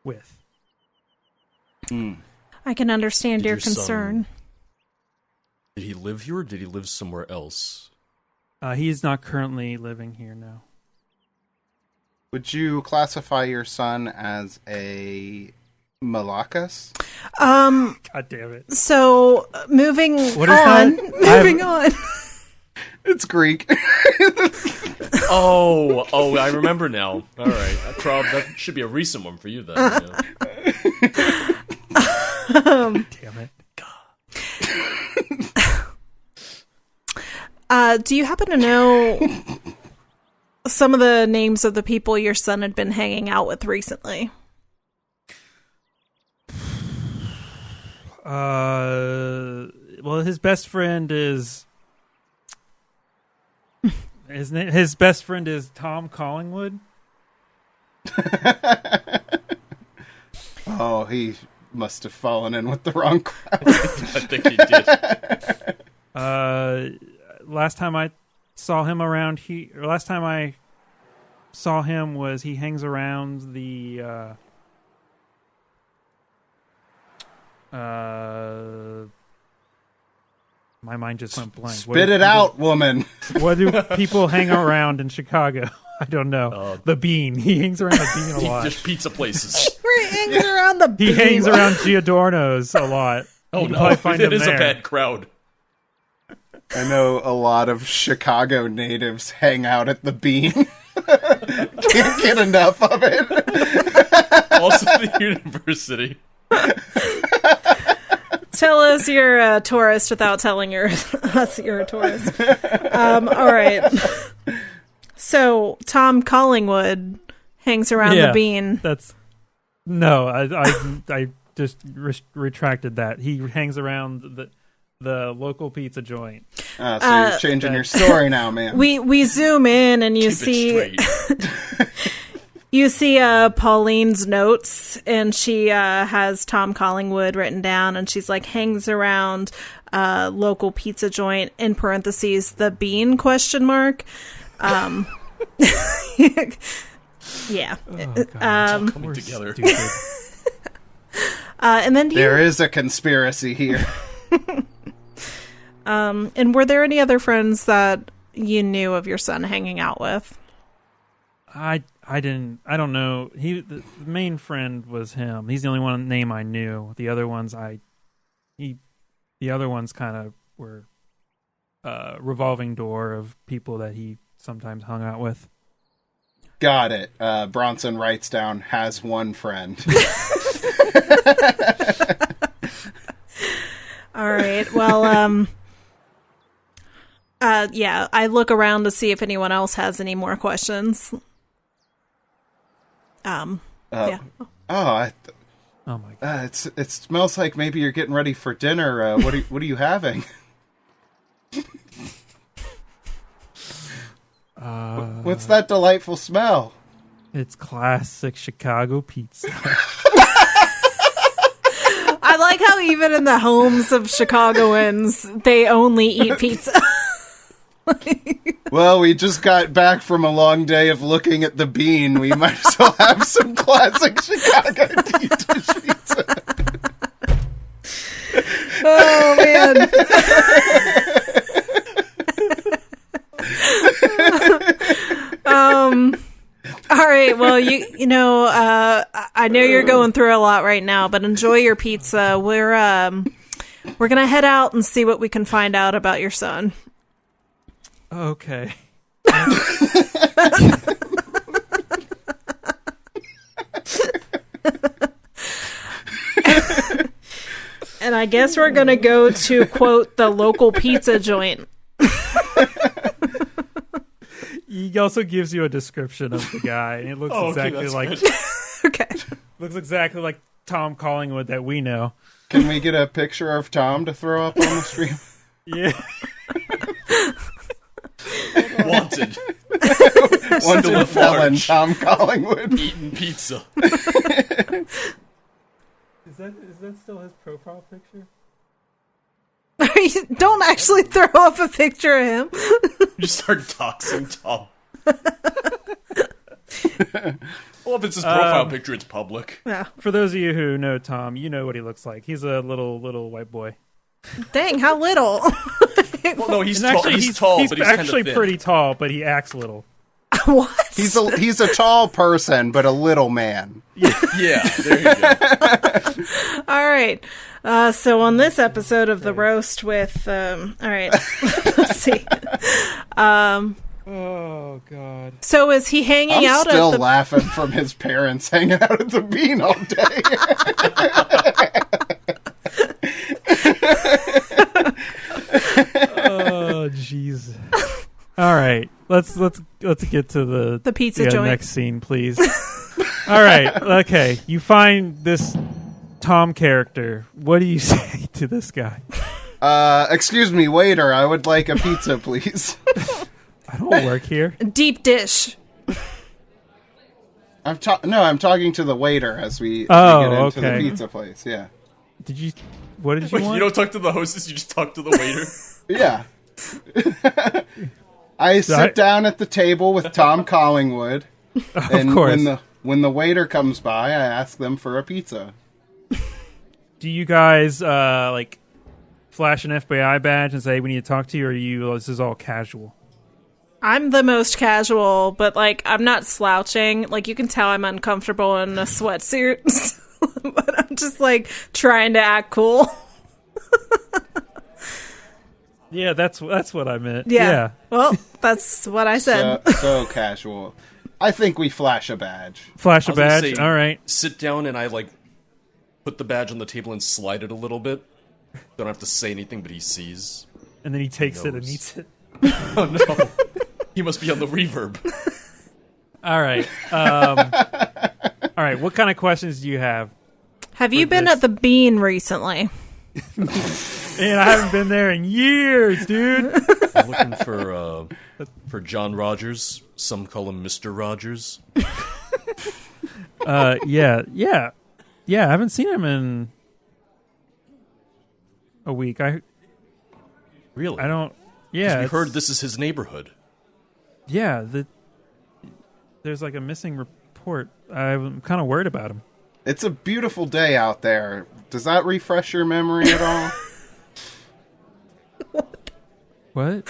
with. I can understand Did your your son- concern. Did he live here, or did he live somewhere else? He is not currently living here now. Would you classify your son as a Malakas? God damn it. So moving What is on. that? Moving on. It's Greek. Oh, I remember now. All right, that should be a recent one for you then. Yeah. Damn it. Do you happen to know some of the names of the people your son had been hanging out with recently? Well, his best friend is his best friend is Tom Collingwood. Oh, he must have fallen in with the wrong crowd. I think he did. Last time I saw him around last time I saw him was he hangs around the my mind just went blank. Spit it out, woman. What do people hang around in Chicago? I don't know. The Bean. He hangs around the Bean a lot. Just pizza places. He hangs around the He hangs around Giordano's a lot. Oh You can no, probably find it him is there. a bad crowd. I know a lot of Chicago natives hang out at the Bean. Can't get enough of it. Also the university. Tell us you're a tourist without telling us you're a tourist. All right. So Tom Collingwood hangs around the Bean. I just retracted that. He hangs around the local pizza joint. So you're changing your story now, man. We zoom in and you Keep see it straight. you see Pauline's notes, and she has Tom Collingwood written down, and she's like, hangs around local pizza joint, in parentheses, the Bean ? Yeah. Oh, God. Coming together. And then There is a conspiracy here. and were there any other friends that you knew of your son hanging out with? I don't know. The main friend was him. He's the only one name I knew. The other ones kind of were revolving door of people that he sometimes hung out with. Got it. Bronson writes down, has one friend. All right. Well, yeah, I look around to see if anyone else has any more questions. Yeah. Oh, Oh my God. it smells like maybe you're getting ready for dinner. What are you having? What's that delightful smell? It's classic Chicago pizza. I like how even in the homes of Chicagoans, they only eat pizza. Well, we just got back from a long day of looking at the Bean. We might as well have some classic Chicago deep dish pizza. Oh, man. All right. Well, you know, I know you're going through a lot right now, but enjoy your pizza. We're gonna head out and see what we can find out about your son. Okay. And I guess we're gonna go to, quote, the local pizza joint. He also gives you a description of the guy, and it looks exactly like Okay. looks exactly like Tom Collingwood that we know. Can we get a picture of Tom to throw up on the stream? Yeah. Wanted. Wanted felon large. Tom Collingwood. Eating pizza. Is that still his profile picture? Don't actually throw up a picture of him. You start doxing Tom. Well, if it's his profile picture, it's public. Yeah. For those of you who know Tom, you know what he looks like. He's a little white boy. Dang, how little. Well, no, he's And tall. actually, He's tall, he's but he's actually kind of pretty tall, but he acts little. What? He's a tall person, but a little man. Yeah, there you go. All right. So on this episode of The Roast with, all right, let's see. Oh God. So is he hanging I'm out still at the... laughing from his parents hanging out at the Bean all day. Oh jeez. All right, let's get to the pizza joint. next scene, please. All right, okay. You find this Tom character. What do you say to this guy? Excuse me, waiter. I would like a pizza, please. I don't work here. Deep dish. I'm talking to the waiter as we Oh, get into okay. the pizza place. Yeah, What did you Wait, want? you don't talk to the hostess, you just talk to the waiter. yeah. I sit down at the table with Tom Collingwood, and course. when the waiter comes by, I ask them for a pizza. Do you guys like flash an FBI badge and say we need to talk to you, or this is all casual? I'm the most casual, but, like, I'm not slouching. Like, you can tell I'm uncomfortable in a sweatsuit. But I'm just, like, trying to act cool. Yeah, that's what I meant. Yeah. Well, that's what I said. So casual. I think we flash a badge. Flash a I was gonna badge. say, All right. Sit down and I, like, put the badge on the table and slide it a little bit. Don't have to say anything, but he sees. And then he takes it and knows. eats it. Oh, no. He must be on the reverb. All right. All right. What kind of questions do you have? Have you been this. at the Bean recently? Man, I haven't been there in years, dude. I'm looking for John Rogers. Some call him Mr. Rogers. Yeah. I haven't seen him in a week. Really? I don't. Yeah, We heard this is his neighborhood. Yeah, there's like a missing report. I'm kind of worried about him. It's a beautiful day out there. Does that refresh your memory at all? What?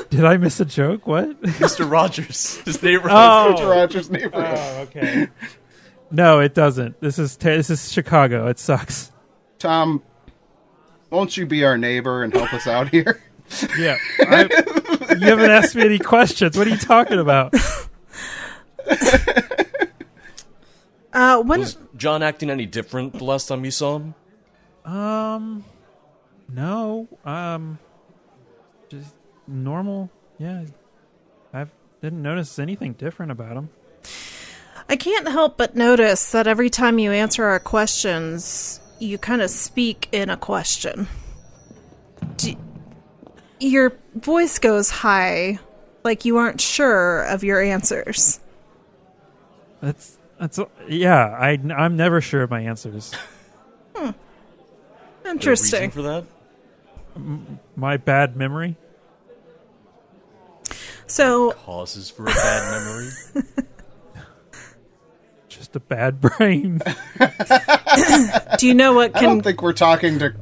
Did I miss a joke? What? Mr. Rogers, his neighborhood. Oh. Mr. Rogers' neighborhood. Oh, okay. No, it doesn't. This is Chicago. It sucks. Tom, won't you be our neighbor and help us out here? Yeah. You haven't asked me any questions. What are you talking about? Was John acting any different the last time you saw him? No. Just normal. Yeah. I didn't notice anything different about him. I can't help but notice that every time you answer our questions, you kind of speak in a question. Your voice goes high, like you aren't sure of your answers. That's yeah. I'm never sure of my answers. Interesting. For that? My bad memory. So, Causes for a bad memory? Just a bad brain. do you know what I don't think we're talking to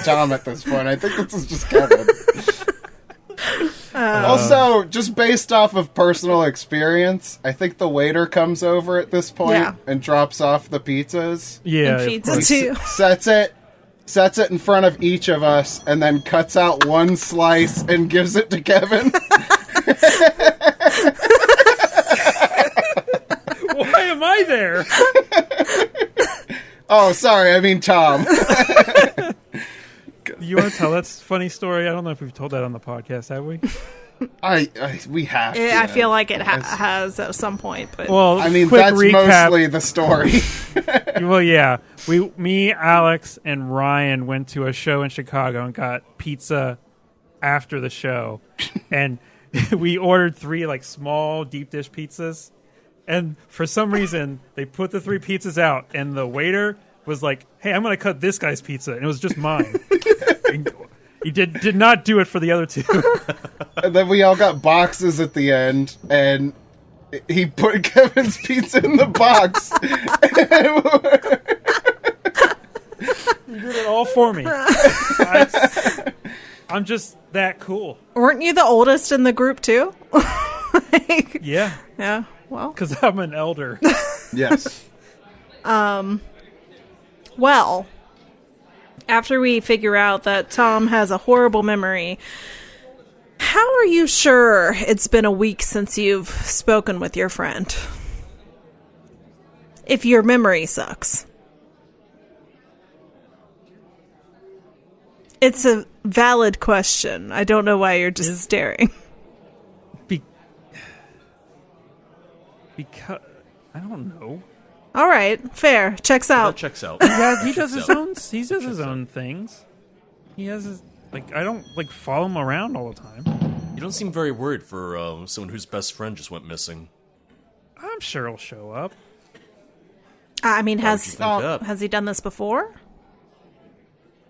Tom at this point. I think this is just Kevin. Also, just based off of personal experience, I think the waiter comes over at this point and drops off the pizzas. Yeah. and of pizza course. too? Sets it in front of each of us, and then cuts out one slice and gives it to Kevin. Why am I there? Oh, sorry, I mean Tom. You want to tell that funny story? I don't know if we've told that on the podcast, have we? We have to. I feel like it has at some point, but Well, I mean, quick that's recap. mostly the story. Well, yeah. Me, Alex, and Ryan went to a show in Chicago and got pizza after the show. And we ordered 3 like small deep dish pizzas. And for some reason, they put the 3 pizzas out, and the waiter was like, "Hey, I'm going to cut this guy's pizza," and it was just mine. He did not do it for the other 2. And then we all got boxes at the end, and he put Kevin's pizza in the box. He did it all for me. I'm just that cool. weren't you the oldest in the group too? Yeah, Yeah. Well, because I'm an elder. Yes. Well, after we figure out that Tom has a horrible memory, how are you sure it's been a week since you've spoken with your friend? If your memory sucks. It's a valid question. I don't know why you're just staring. Because I don't know. All right, fair. Checks That out. checks out. Yeah, he does his own. He does his own things. He has his I don't follow him around all the time. You don't seem very worried for someone whose best friend just went missing. I'm sure he'll show up. I mean, Why would you think that? has he done this before?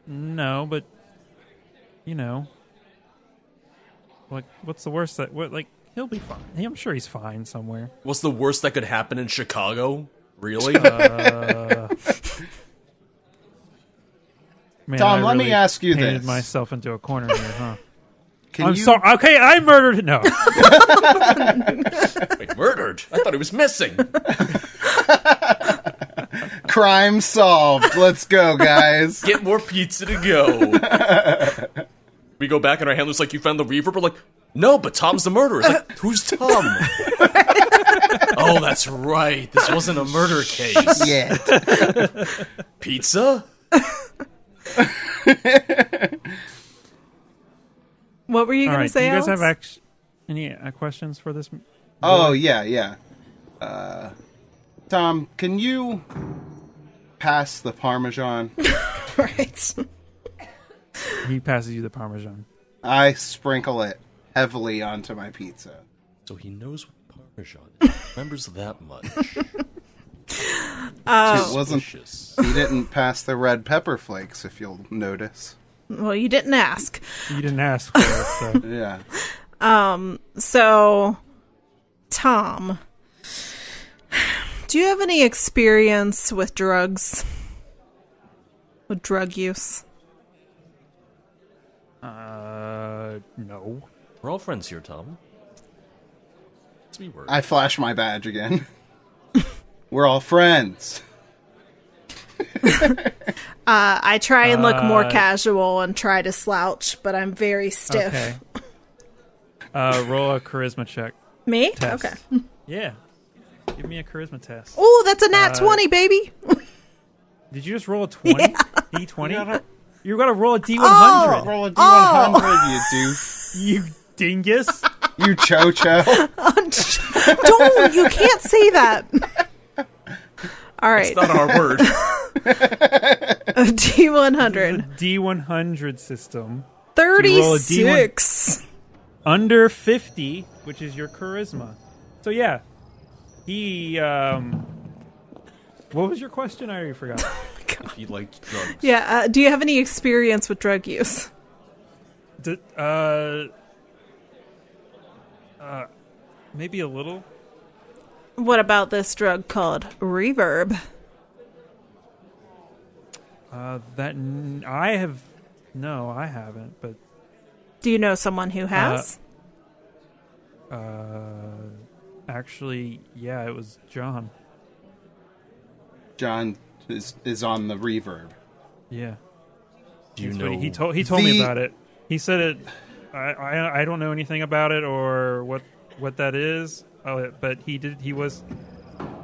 No, but you know, what's the worst that he'll be fine. I'm sure he's fine somewhere. What's the worst that could happen in Chicago? Really? Man, Tom, I let me really ask you painted this. myself into a corner here, huh? Can you... sorry. Okay, I murdered. No. Wait, murdered? I thought he was missing. Crime solved. Let's go, guys. Get more pizza to go. We go back and our handler's like, "You found the reverb?" We're like, "No, but Tom's the murderer." It's like, "Who's Tom?" Oh, that's right. This wasn't a murder case. Yeah. Pizza? What were you All going right. to say, Do you guys Alex? have any questions for this? Oh, yeah. Tom, can you pass the Parmesan? Right. He passes you the Parmesan. I sprinkle it heavily onto my pizza. So he knows what Parmesan is. Remembers that much. It wasn't. Suspicious. He didn't pass the red pepper flakes, if you'll notice. Well, you didn't ask. You didn't ask for it, so. Yeah. So, Tom, do you have any experience with drugs? With drug use? No. We're all friends here, Tom. Let's be worried. I flash my badge again. We're all friends. I try and look more casual and try to slouch, but I'm very stiff. Okay. Roll a charisma check. Me? Test. Okay. Yeah. Give me a charisma test. Oh, that's a nat 20, baby. Did you just roll a 20? Yeah. D20? You gotta roll a D100. Oh. Roll a D100, you doof. You dingus. You cho-cho. Don't, you can't say that. All right. It's not our word. A D100. D100 system. 36. Under 50, which is your charisma. So yeah. He, what was your question? I already forgot. If he liked drugs. Yeah, do you have any experience with drug use? Maybe a little. What about this drug called Reverb? I haven't, but Do you know someone who has? actually, yeah, it was John. John is on the reverb. Yeah. Do you That's know? what he told me about it. He said it. I don't know anything about it or what that is. But he was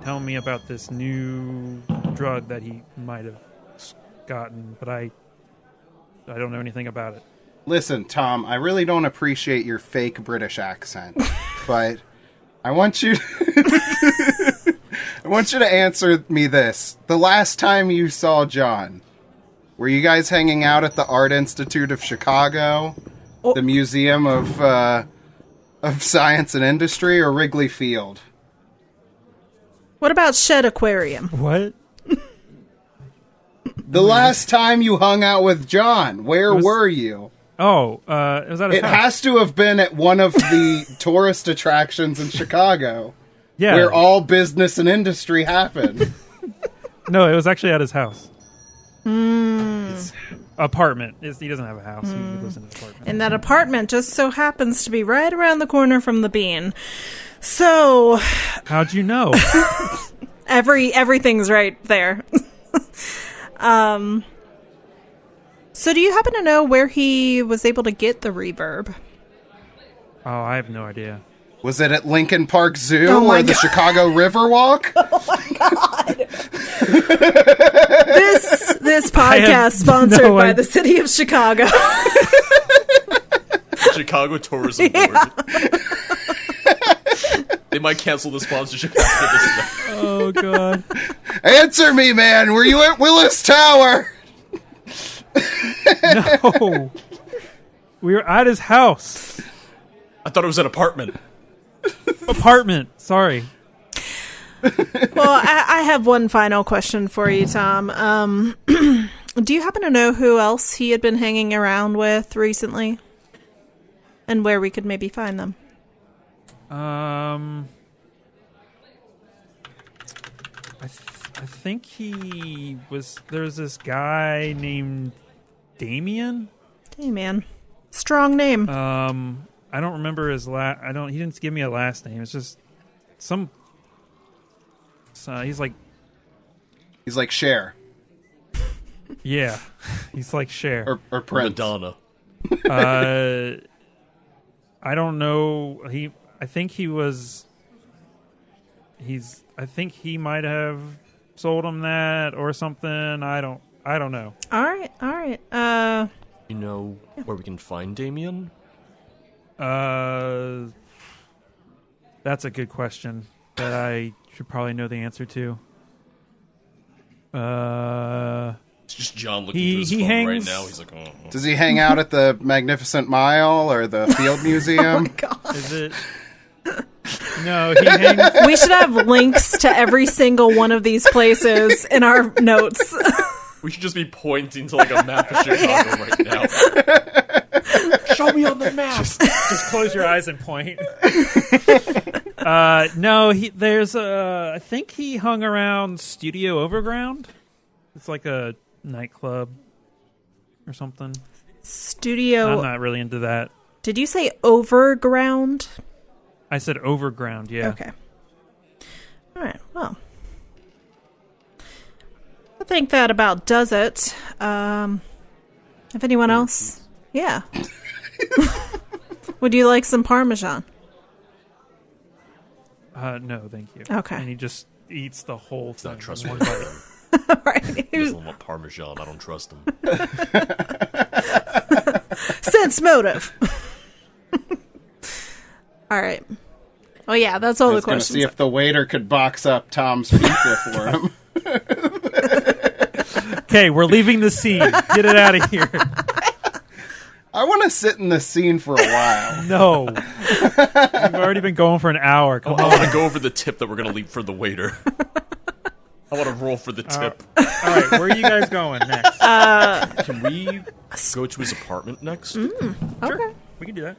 telling me about this new drug that he might have gotten, but I don't know anything about it. Listen, Tom, I really don't appreciate your fake British accent, but I want you to answer me this. The last time you saw John, were you guys hanging out at the Art Institute of Chicago, the Museum of Science and Industry, or Wrigley Field? What about Shed Aquarium? What? The last time you hung out with John, where were you? Oh, it was at his It house. has to have been at one of the tourist attractions in Chicago, Yeah. where all business and industry happen. No, it was actually at his house. His apartment. He doesn't have a house. He lives in an apartment. And that apartment just so happens to be right around the corner from the Bean. So How'd you know? everything's right there. So do you happen to know where he was able to get the reverb? Oh, I have no idea. Was it at Lincoln Park Zoo Oh my or the God. Chicago Riverwalk? This podcast sponsored no by idea. the city of Chicago. Chicago Tourism Board. They might cancel the sponsorship after this. Oh, God. Answer me, man. Were you at Willis Tower? No. We were at his house. I thought it was an apartment. Apartment. Sorry. Well, I have one final question for you, Tom. Do you happen to know who else he had been hanging around with recently? And where we could maybe find them? I think he was. There's this guy named Damien. Hey, man. Strong name. I don't remember his last. He didn't give me a last name. It's just some. He's like. He's like Cher. Yeah, he's like Cher. Or Prince. Madonna. I don't know. I think he was. I think he might have sold him that or something. I don't know. All right. You know where we can find Damien? That's a good question that I should probably know the answer to. It's just John looking through his phone right hangs- now. He's like, oh. Does he hang out at the Magnificent Mile or the Field Museum? God. Is it? No, he hangs. We should have links to every single one of these places in our notes. We should just be pointing to like a map of Chicago right now. Show me on the map. Just close your eyes and point. No, there's I think he hung around Studio Overground. It's like a nightclub or something. Studio. I'm not really into that. Did you say overground? I said Overground, yeah. Okay. All right. Well, I think that about does it. If anyone else, yeah. Would you like some Parmesan? No, thank you. Okay. And he just eats the whole thing. Not in trustworthy. one bite. Right. He doesn't want Parmesan. I don't trust him. Sense motive. All right. Oh yeah, that's all I the was going to questions. see if the waiter could box up Tom's pizza for him. Okay, we're leaving the scene. Get it out of here. I want to sit in this scene for a while. No. We've already been going for an hour. Come I on. want to go over the tip that we're going to leave for the waiter. I want to roll for the tip. All right, where are you guys going next? Can we go to his apartment next? Okay. We can do that.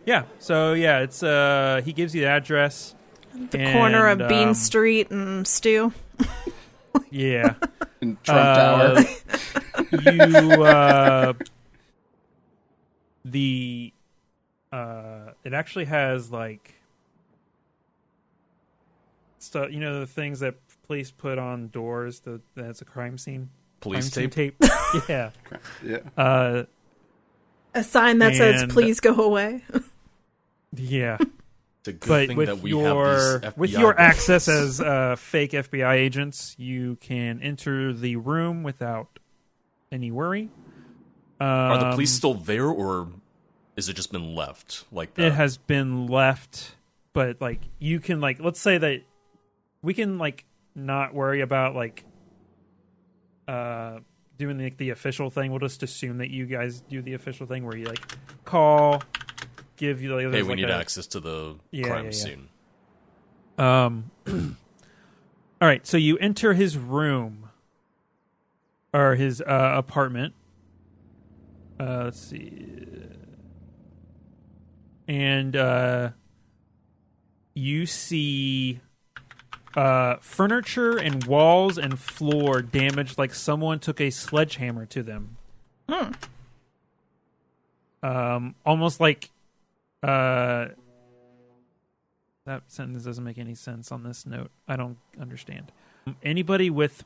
Yeah. So yeah, it's he gives you the address. The corner of Bean um, Street and Stew. Yeah. In Trump Tower. It actually has like stuff. You know the things that police put on doors. That's a crime scene. Police Crime tape? scene tape. Yeah. Yeah. A sign that says And- "Please go away." Yeah. It's a good But thing with that we your have these with FBI your guys. access as fake FBI agents, you can enter the room without any worry. Are the police still there, or is it just been left like that? It has been left, but like you can like let's say that we can like not worry about like doing the official thing. We'll just assume that you guys do the official thing where you like call, give you like Hey, there's we like need a- access to the Yeah, crime yeah, yeah. scene. All right, so you enter his room or his apartment. Let's see. And you see furniture and walls and floor damaged like someone took a sledgehammer to them. Almost like that sentence doesn't make any sense on this note. I don't understand. Anybody with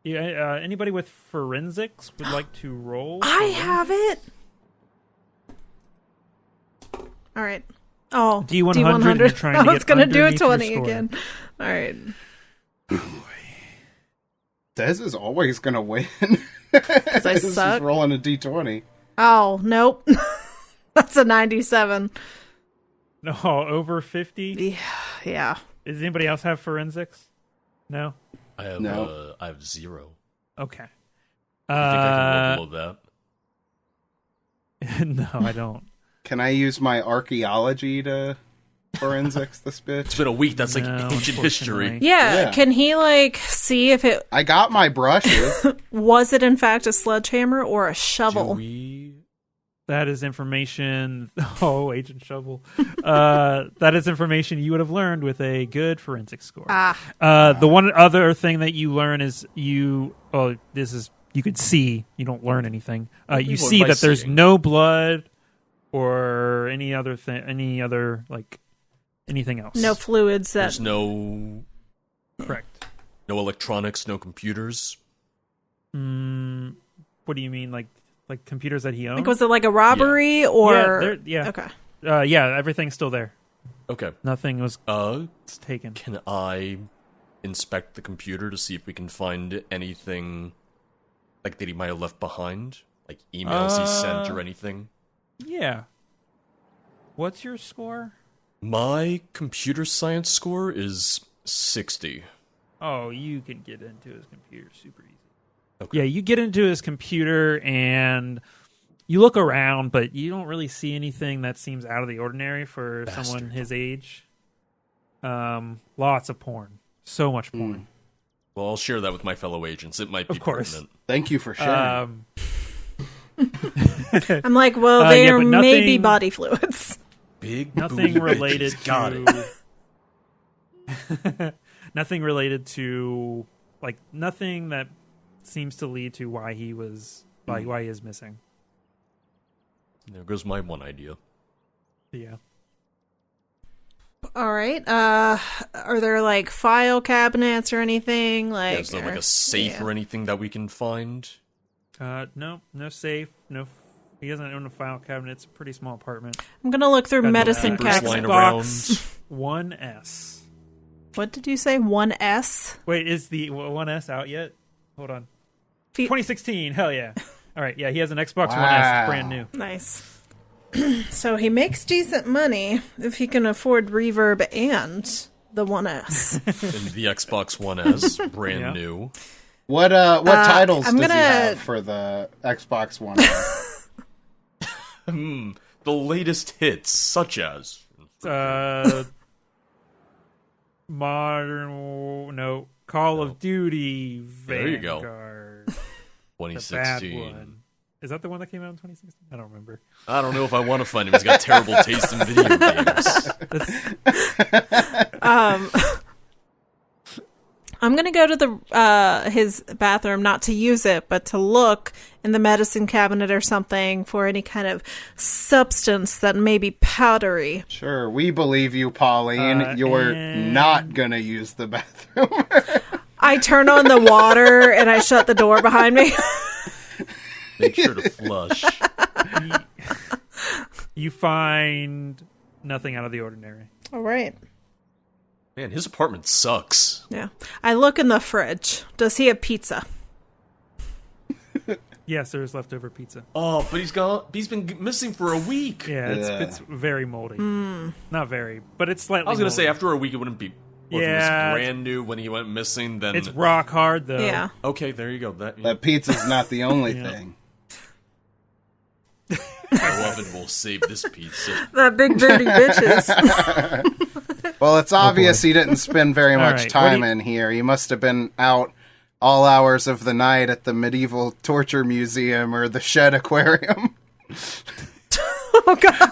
anybody with forensics would like to roll? I have it. All right. Oh, D100, and you're trying to I was get gonna do a underneath your 20 score. again. All right. Dez is always going to win. Because I Dez is suck. rolling a d20. Oh, nope. That's a 97. No, over 50. Yeah. Does anybody else have forensics? No. I have No. I have 0. Okay. I think I can roll below that. No, I don't. Can I use my archaeology to forensics this It's bitch? been a week. That's like No, ancient history. unfortunately. Yeah. Yeah. Can he like see if it I got my brushes. was it in fact a sledgehammer or a Do shovel? we? That is information. Oh, Agent Shovel. That is information you would have learned with a good forensic score. The one other thing that you learn is you. Oh, this is you could see. You don't learn anything. You learn see by that there's seeing. no blood or any other thing. Any other like anything else. No fluids that There's no Correct. electronics, no computers. What do you mean, like computers that he owns? like was it like a robbery or yeah. Okay. Yeah, everything's still there. Okay. Nothing was taken. Can I inspect the computer to see if we can find anything like that he might have left behind, like emails he sent or anything? Yeah. What's your score? My computer science score is 60. Oh, you can get into his computer super easy. Okay. Yeah, you get into his computer and you look around, but you don't really see anything that seems out of the ordinary for someone his age. Lots of porn. So much porn. Well, I'll share that with my fellow agents. It might be Of course. pertinent. Thank you for sharing. I'm like, well, Yeah, there but may be nothing- body fluids. Big Nothing booty related bitches. Got it. to... nothing related to... Like, nothing that seems to lead to why he was... Like, why he is missing. There goes my one idea. Yeah. All right. Are there like file cabinets or anything? Like, Yeah, is there like a safe or anything that we can find? No safe. No... He doesn't own a file cabinet. It's a pretty small apartment. I'm gonna look through Got medicine papers lying cabinets. around. 1S. What did you say? 1S? Wait, is the 1S out yet? Hold on. Fe- 2016. Hell yeah. All right. Yeah, he has an Xbox One Wow. S, brand new. Nice. So he makes decent money if he can afford Reverb and the 1S. And the Xbox One S, brand Yeah. new. What titles I'm does he gonna- have for the Xbox One? The latest hits, such as... Call of Duty There you go. Vanguard. The bad 2016. one. Is that the one that came out in 2016? I don't remember. I don't know if I want to find him. He's got terrible taste in video games. I'm gonna go to the his bathroom, not to use it, but to look in the medicine cabinet or something for any kind of substance that may be powdery. Sure, we believe you, Pauline. You're and- not gonna use the bathroom. I turn on the water and I shut the door behind me. Make sure to flush. You find nothing out of the ordinary. All right. Man, his apartment sucks. Yeah. I look in the fridge. Does he have pizza? Yes, there's leftover pizza. Oh, but he's been missing for a week. Yeah, Yeah. it's very moldy. Not very, but it's slightly I was going to say, moldy. after a week, it wouldn't be... Well, if it Yeah. was brand new when he went missing, then... It's rock hard, though. Yeah. Okay, there you go. That pizza's not the only Yeah. thing. My oven will save this pizza. That big booty bitches. Well, it's obvious he didn't spend very All much right, what time do you- in here. He must have been out all hours of the night at the Medieval Torture Museum or the Shed Aquarium. Oh, God.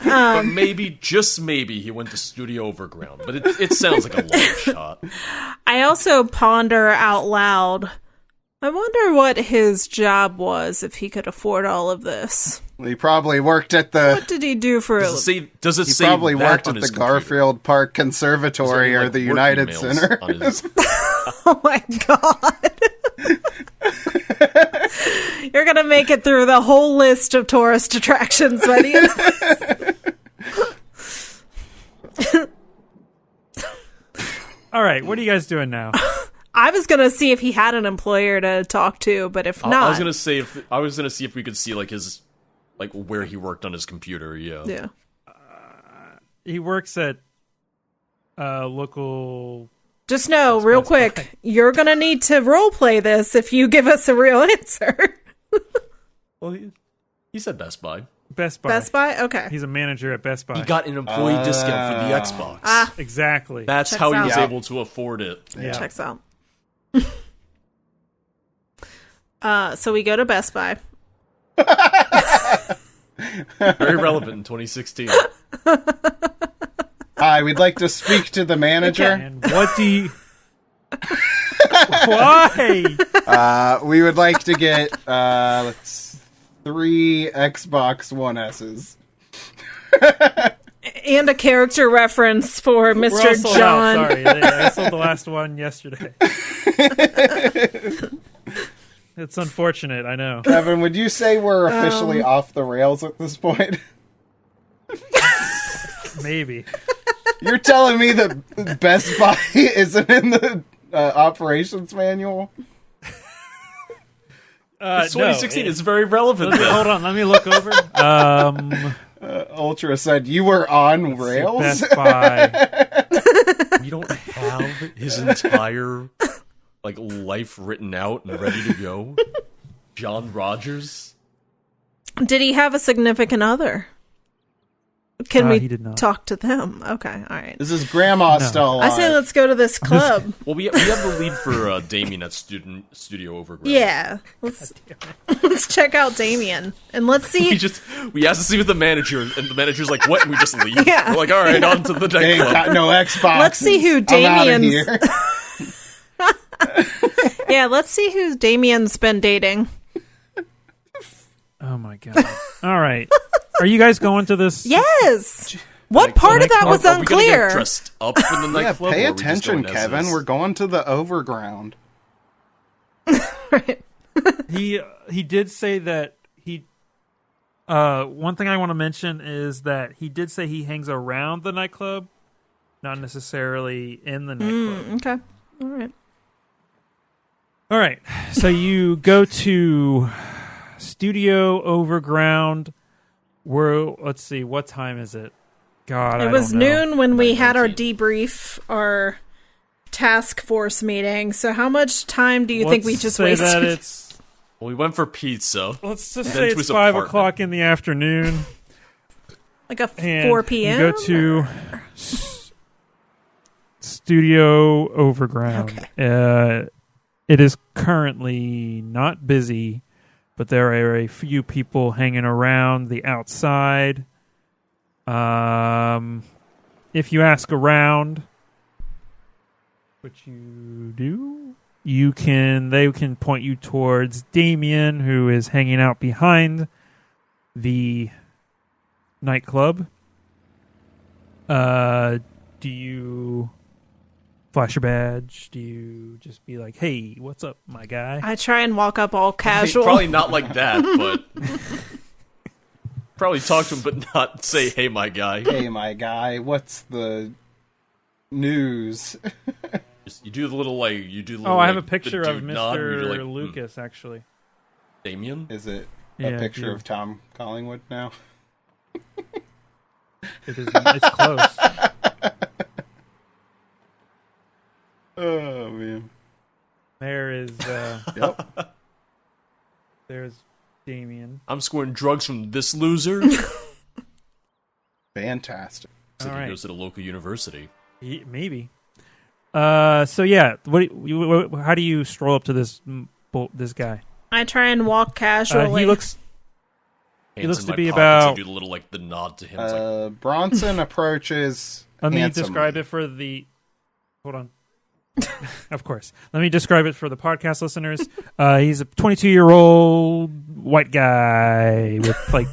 But maybe, just maybe, he went to Studio Overground. But it sounds like a long shot. I also ponder out loud. I wonder what his job was if he could afford all of this. He probably worked at the... What did he do for a living? Does it He say probably that worked on at his the computer? Garfield Park Is there Conservatory any, or like, the work United emails Center. on his- Oh my God. You're going to make it through the whole list of tourist attractions by the end of this. All right, what are you guys doing now? I was going to see if he had an employer to talk to, but if not. I was gonna see if we could see like his where he worked on his computer. Yeah. He works at local... Just know, real Best Buy. quick, you're going to need to roleplay this if you give us a real answer. Well, he said Best Buy. Best Buy. Best Buy? Okay. He's a manager at Best Buy. He got an employee discount for the Xbox. Exactly. That's Checks how he was out. able to afford it. yeah. Checks out. So we go to Best Buy. Very relevant in 2016. Hi, we'd like to speak to the manager. And what do you... Why? We would like to get 3 Xbox One S's. And a character reference for We're all Mr. sold out, John. sorry. I sold the last one yesterday. It's unfortunate, I know. Evan, would you say we're officially off the rails at this point? Maybe. You're telling me that Best Buy isn't in the operations manual? It's 2016. It's very relevant. then. Hold on, let me look over. Ultra said you were on rails? Best Buy. We don't have his entire life written out and ready to go. John Rogers. Did he have a significant other? Can He we did not. talk to them? Okay, all right. Is his grandma No. still I alive? say let's go to this club. Well, we have the lead for Damien at Studio Overground. Yeah, let's check out Damien and let's see. We asked to see with the manager, and the manager's like, "What?" And we just leave. Yeah. We're like, "All right, on to the They ain't nightclub." got no Xbox. Let's see who Damien's. here. Yeah, let's see who Damien's been dating. Oh my god! All right, are you guys going to this? Yes. What part of that was Are we gonna get unclear? dressed up in the Yeah, nightclub? pay or are we just attention, going as Kevin. is? We're going to the overground. Right. He did say that he. One thing I want to mention is that he did say he hangs around the nightclub, not necessarily in the nightclub. Okay. All right. All right, so you go to Studio Overground. Let's see, what time is it? God, It I was don't know. noon when we had our 9:19. debrief, our task force meeting. So how much time do you think we Let's just say wasted? that it's. Well, we went for pizza. Let's just Then say to it's his 5 apartment. o'clock in the afternoon. Like a And 4 p.m.? You go to Studio Overground. It is currently not busy, but there are a few people hanging around the outside. If you ask around, which you do, they can point you towards Damien, who is hanging out behind the nightclub. Do you flash your badge? Do you just be like, "Hey, what's up, my guy"? I try and walk up all casual. Probably not like that, but probably talk to him, but not say, "Hey, my guy." Hey, my guy, what's the news? You do the little Oh, I have a like, picture the of dude nod, and Mr. you're like, Lucas, actually. Damien. Is it Yeah, a picture you- of Tom Collingwood now? It is. It's close. Oh, man. There is. Yep. There's Damien. I'm scoring drugs from this loser. Fantastic. So All he right. goes to the local university. Maybe. So yeah, how do you stroll up to this guy? I try and walk casually. He looks Hands looks in to my be pockets, about- I do the little the nod to him. It's like, Bronson approaches. Let me handsomely. describe it for the. Hold on. Of course. Let me describe it for the podcast listeners. He's a 22-year-old white guy with like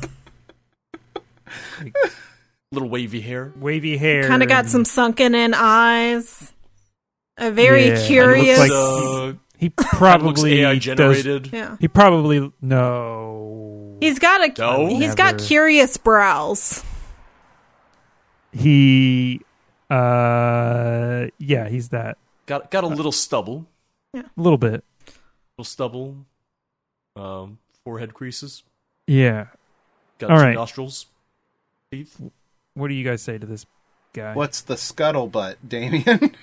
little wavy hair. wavy hair. Kind of got and some sunken in eyes. A very Yeah, curious. looks He Looks probably AI does. generated. yeah. He probably no. He's got No? He's got Never. curious brows. He. Yeah, he's that. Got a little stubble. A little bit. Little stubble. Forehead creases. Yeah. Got All two right. nostrils. Teeth. What do you guys say to this guy? What's the scuttlebutt, Damien?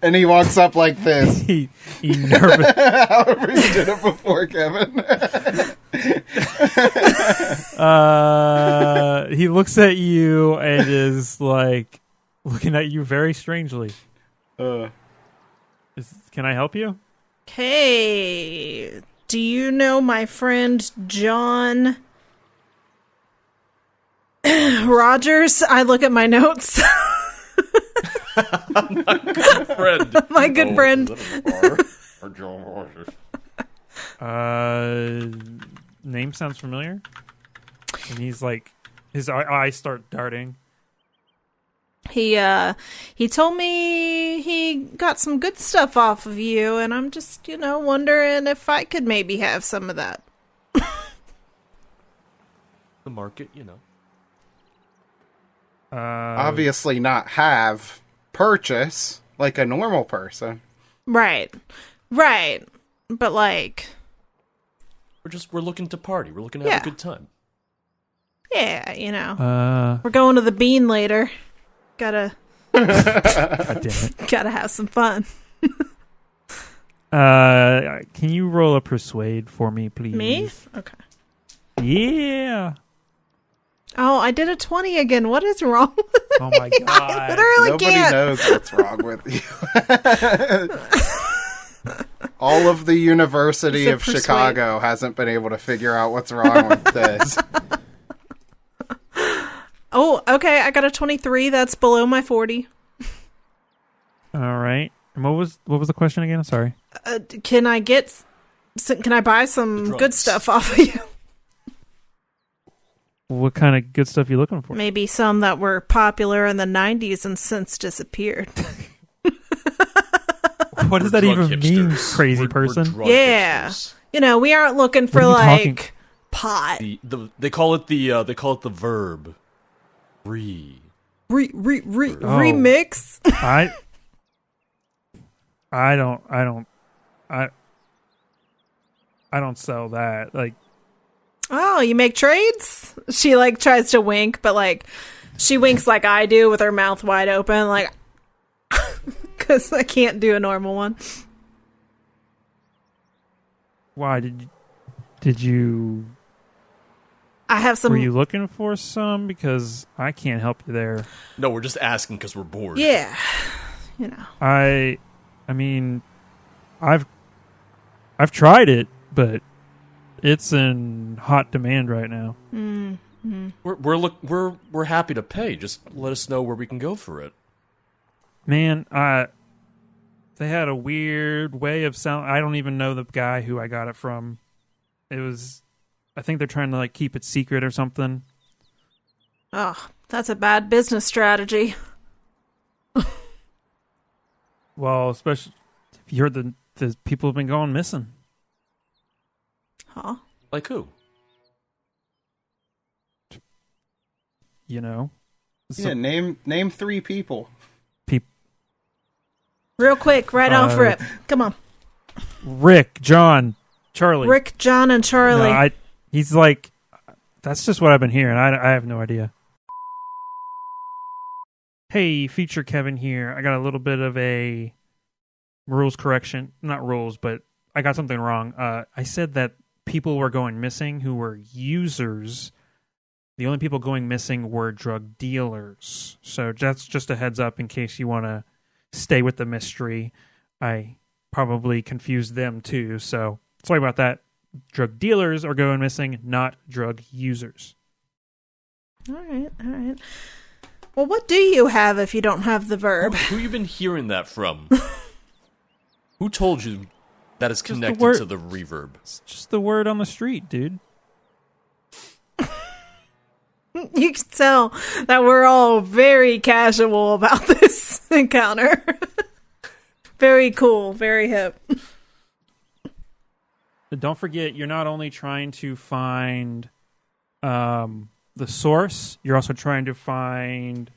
And he walks up like this. he nervous. However you did it before, Kevin. He looks at you and is like looking at you very strangely. Can I help you? Hey, do you know my friend John Rogers? I look at my notes. Friend. My good friend. Name sounds familiar. And he's like, his eyes start darting. He told me he got some good stuff off of you, and I'm just, wondering if I could maybe have some of that. The market, Obviously not have. Purchase, like a normal person. Right. But like, We're looking to party. We're looking to have Yeah. a good time. yeah, we're going to the Bean later. God damn it. Gotta have some fun. Can you roll a persuade for me, please? Me? Okay. Yeah. Oh, I did a 20 again. What is wrong with me? Oh my I god. literally Nobody can't. knows what's wrong with you. All of the University of Persuade. Chicago hasn't been able to figure out what's wrong with this. Oh, okay. I got a 23. That's below my 40. All right. And what was the question again? Sorry. Can I buy some Drugs. good stuff off of you? What kind of good stuff you looking for? Maybe some that were popular in the 90s and since disappeared. What does We're that drug even mean, hipsters. crazy We're person? drug Yeah. hipsters. You know, we aren't looking for What are you like talking- pot. They call it the verb. Remix. I don't sell that. Like, Oh, you make trades? She like tries to wink, but like she winks like I do with her mouth wide open, like because I can't do a normal one. why did you I have some. were you looking for some? Because I can't help you there. No, we're just asking because we're bored. Yeah, you know. I mean, I've tried it, but it's in hot demand right now. We're happy to pay. Just let us know where we can go for it. Man, they had a weird way of selling. I don't even know the guy who I got it from. I think they're trying to like keep it secret or something. Oh, that's a bad business strategy. Well, especially if you heard the people have been going missing. Huh? Like who? You know, Yeah, name 3 people. Real quick, right off rip. Come on. Rick, John, Charlie. Rick, John, and Charlie. No, he's like, that's just what I've been hearing. I have no idea. Hey, feature Kevin here. I got a little bit of a rules correction. Not rules, but I got something wrong. I said that people were going missing who were users. The only people going missing were drug dealers. So that's just a heads up in case you want to stay with the mystery. I probably confused them too. So sorry about that. Drug dealers are going missing, not drug users. All right. Well, what do you have if you don't have the verb? Who you been hearing that from? Who told you that is the connected word- to the reverb? It's just the word on the street, dude. You can tell that we're all very casual about this encounter. Very cool, very hip. But don't forget, you're not only trying to find the source, you're also trying to find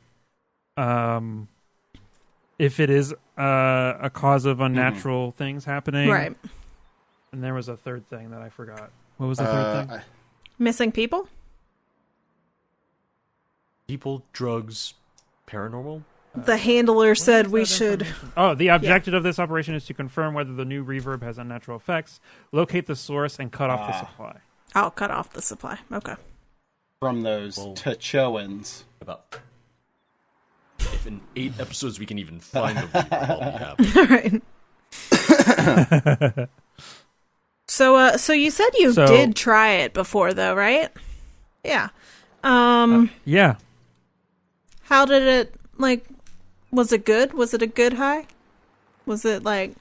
if it is a cause of unnatural things happening. Right. And there was a third thing that I forgot. What was the third thing? Missing people? People, drugs, paranormal? The handler said What we is that should. information? Oh, the objective of this operation is to confirm whether the new reverb has unnatural effects, locate the source, and cut off the supply. I'll cut off the supply. Okay. From those Tachoans. About if in 8 episodes we can even find the reverb, I'll be happy. All right. So you said you did try it before, though, right? Yeah. Yeah. How did it, like, was it good? Was it a good high? Was it, like,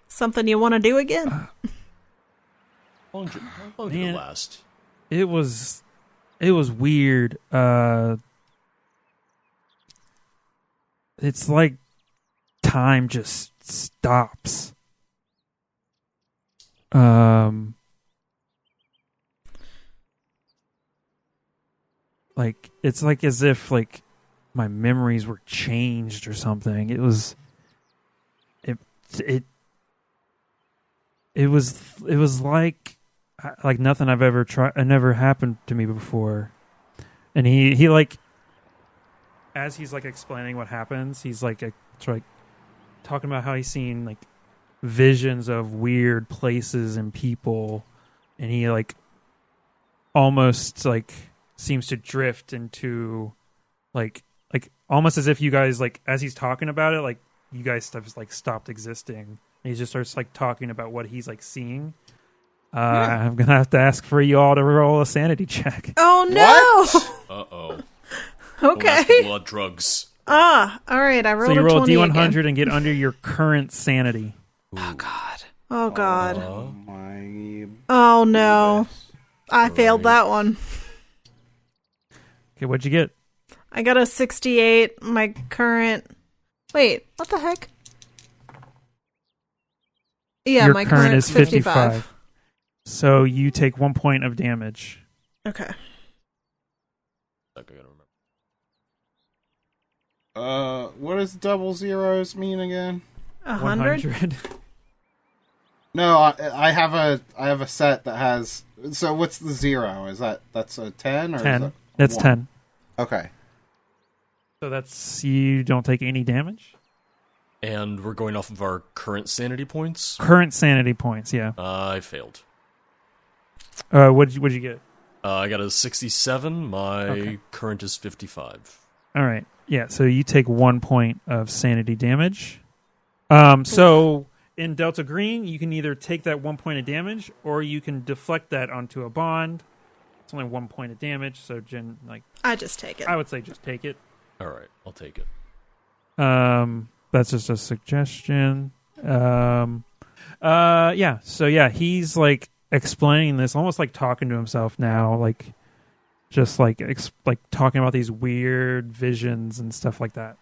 something you want to do again? How long did it last? It was weird. It's like time just stops. Like it's like as if like my memories were changed or something. It was like nothing I've ever tried. It never happened to me before. And he like, as he's like explaining what happens, he's like talking about how he's seen like visions of weird places and people, and he like almost like seems to drift into like almost as if you guys like as he's talking about it, like you guys have like stopped existing. And he just starts like talking about what he's like seeing. I'm gonna have to ask for you all to roll a sanity check. Oh no! Uh-oh. Okay. Blood drugs. All right. I rolled So you a roll a 20 D100 again. and get under your current sanity. Oh god. Oh god. My Oh no. I failed that one. Okay, what'd you get? I got a 68. My current. Wait, what the heck? Yeah, your my current is 55. 55. So you take 1 point of damage. Okay. I gotta remember. what does double zeros mean again? 100? 100. No, I have a set that has. So what's the zero? That's a 10 or 10. Is that That's 1? 10. Okay. So that's you don't take any damage. And we're going off of our current sanity points? Current sanity points, yeah. I failed. What'd you get? I got a 67. My Okay. current is 55. All right. Yeah, so you take 1 point of sanity damage. So in Delta Green, you can either take that 1 point of damage or you can deflect that onto a bond. It's only 1 point of damage, so Jen, I just take it. I would say just take it. All right, I'll take it. That's just a suggestion. Yeah. So yeah, he's like explaining this, almost like talking to himself now, like just like talking about these weird visions and stuff like that.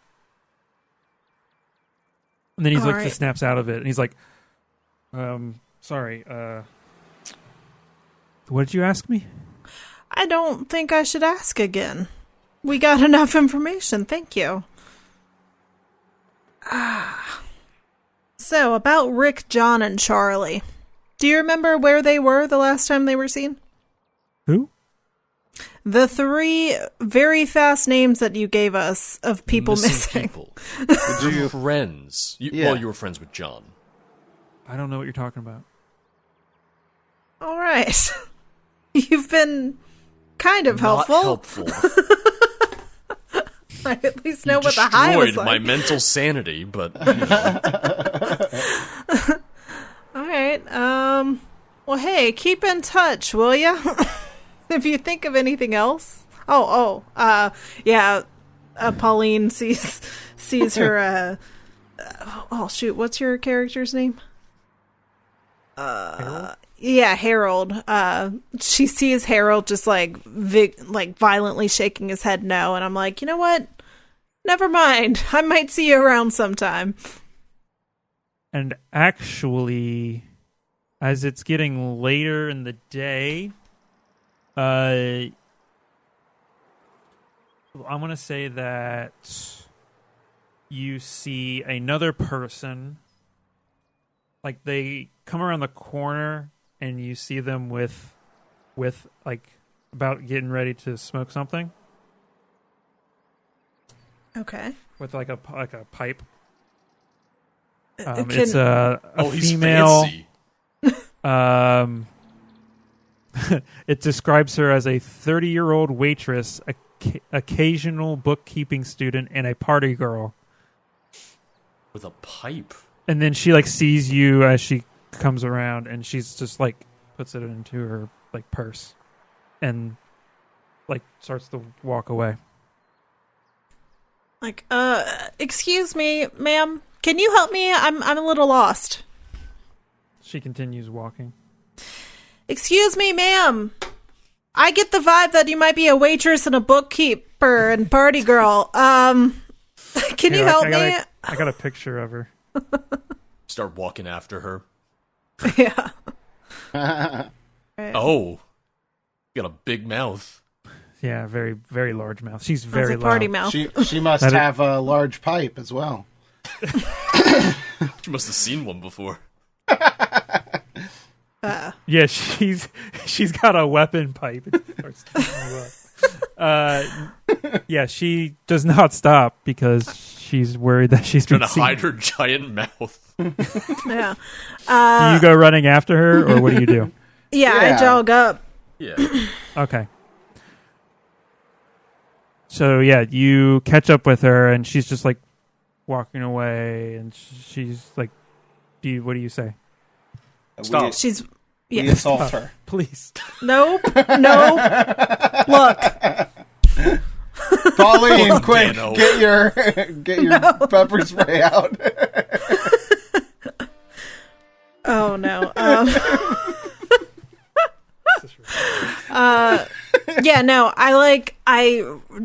And then he's All like, right. just snaps out of it, and he's like, "Sorry, what did you ask me?" I don't think I should ask again. We got enough information, thank you. So, about Rick, John, and Charlie. Do you remember where they were the last time they were seen? Who? The 3 very fast names that you gave us of people missing. People. Did you? Friends. Yeah. Well, you were friends with John. I don't know what you're talking about. All right. You've been kind of Not helpful. I at least know You what the high was destroyed like. my mental sanity, but All right. Well, hey, keep in touch, will ya? If you think of anything else. Yeah. Pauline sees her. Oh shoot, what's your character's name? Harold? Yeah, Harold. She sees Harold just like violently shaking his head no, and I'm like, you know what? Never mind. I might see you around sometime. And actually, as it's getting later in the day, I'm going to say that you see another person. Like, they come around the corner, and you see them with like, about getting ready to smoke something. Okay. With, like a pipe. Can- It's a he's female. fancy. It describes her as a 30-year-old waitress, occasional bookkeeping student, and a party girl. With a pipe. And then she like sees you as she comes around, and she's just like puts it into her like purse, and like starts to walk away. Like, excuse me, ma'am. Can you help me? I'm a little lost. She continues walking. Excuse me, ma'am. I get the vibe that you might be a waitress and a bookkeeper and party girl. Can you Here, help I me? got a picture of her. Start walking after her. Yeah. Oh. You got a big mouth. Yeah, very, very large mouth. She's That's very a party loud. mouth. She must That is- have a large pipe as well. You must have seen one before. Yeah, she's got a weapon pipe. It starts to yeah, she does not stop because she's worried that she's Trying been to seen. hide her giant mouth. Yeah. Do you go running after her, or what do you do? Yeah, Yeah. I jog up. Yeah. Okay. So yeah, you catch up with her, and she's just like walking away, and she's like, what do you say? Stop. She's We assault her. Please. nope. Look. Pauline, quick, Dano. get your pepper spray out. Oh no. Yeah, no, I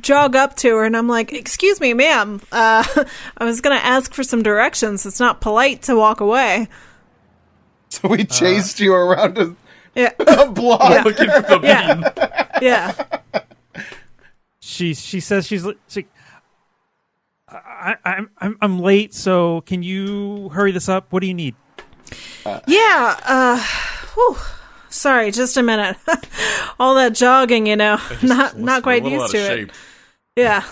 jog up to her and I'm like, "Excuse me, ma'am. I was gonna ask for some directions. It's not polite to walk away." So we chased you around a Yeah. block. Looking for the bean. Yeah. She says I'm late, so can you hurry this up? What do you need? Yeah, whew. Sorry, just a minute. All that jogging, not quite used to it. Yeah.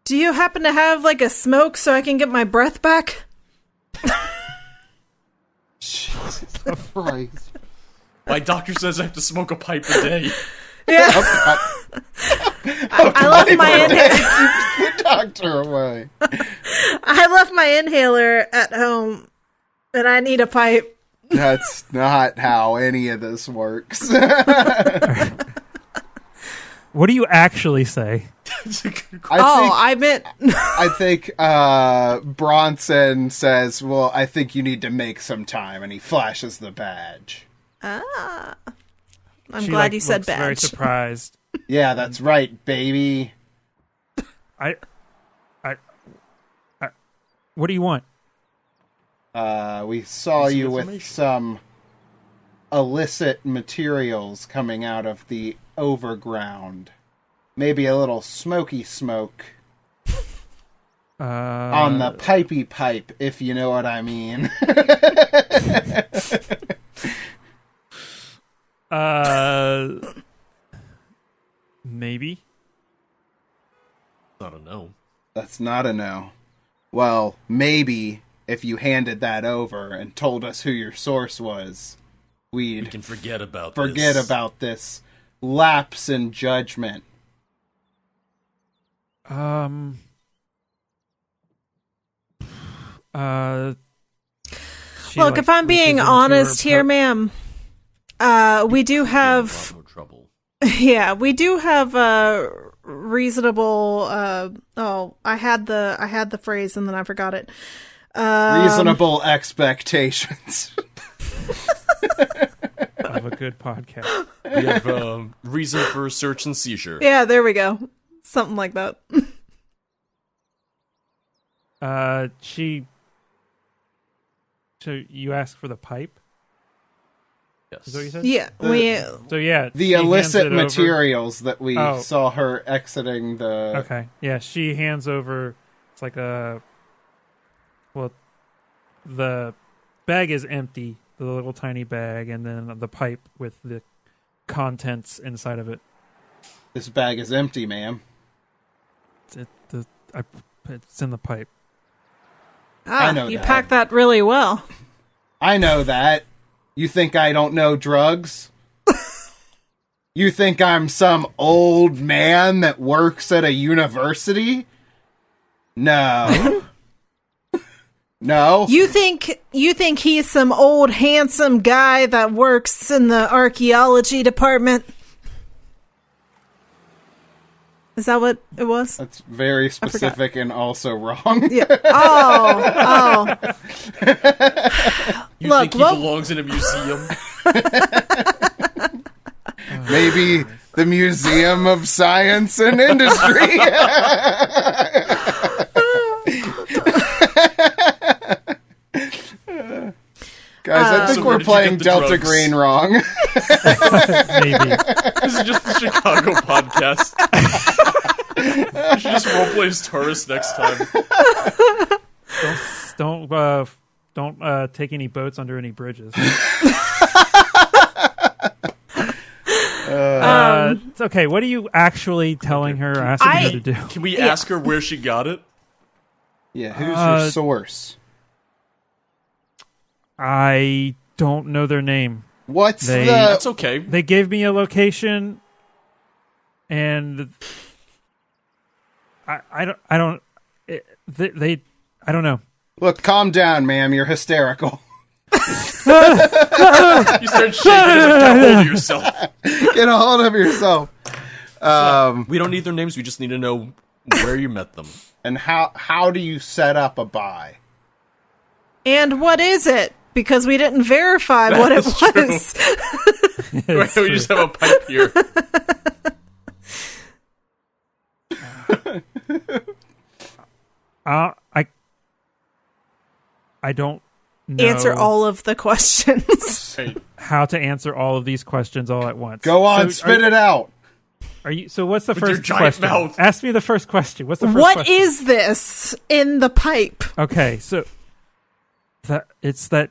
Do you happen to have like a smoke so I can get my breath back? Jesus Christ. My doctor says I have to smoke a pipe a day. Yeah. I left my inhaler. Keep the doctor away. I left my inhaler at home, and I need a pipe. That's not how any of this works. What do you actually say? I meant. I think Bronson says, "Well, I think you need to make some time," and he flashes the badge. I'm She, glad you said looks very badge. surprised. Yeah, that's right, baby. I what do you want? We saw Some you with information. some illicit materials coming out of the overground. Maybe a little smoky smoke on the pipey pipe, if you know what I mean. Maybe. I don't know. That's not a no. Well, maybe if you handed that over and told us who your source was, We we'd can forget about this lapse in judgment. She, Look, if I'm being reaches into honest her here, po- ma'am, we do have. No trouble. Yeah, we do have a reasonable. I had the phrase and then I forgot it. Reasonable expectations. of a good podcast. We have reason for search and seizure. Yeah, there we go. Something like that. So you asked for the pipe? Yes. Is that what you said? Yeah, So yeah, The she hands illicit it over. materials that we Oh. saw her exiting the... Okay, yeah, she hands over. It's like the bag is empty, the little tiny bag, and then the pipe with the contents inside of it. This bag is empty, ma'am. It's in the pipe. Ah, I know you that. packed that really well. I know that. You think I don't know drugs? You think I'm some old man that works at a university? No. No. You think he's some old handsome guy that works in the archaeology department? Is that what it was? That's very specific and also wrong. Yeah. Oh. You Look, think he well- belongs in a museum? Maybe the Museum of Science and Industry. Guys, I think So we're where did you playing get the Delta drugs? Green wrong. Maybe. This is just the Chicago podcast. You should just roleplay as tourists next time. Don't take any boats under any bridges. It's okay. What are you actually telling her or asking her to do? Can we ask her where she got it? Yeah, who's your source? I don't know their name. What's That's the... okay. They gave me a location, and I don't. They I don't know. Look, calm down, ma'am. You're hysterical. You start shaking. Get a hold of yourself. Get a hold of yourself. We don't need their names. We just need to know where you met them. And how do you set up a buy? And what is it? Because we didn't verify what it was. Right, we just have a pipe here. I don't know Answer all of the questions. Hey, how to answer all of these questions all at once. Go on, spit it out. Are you? So what's the With your first giant question? mouth. Ask me the first question. What's the first What question? is this in the pipe? Okay, so it's that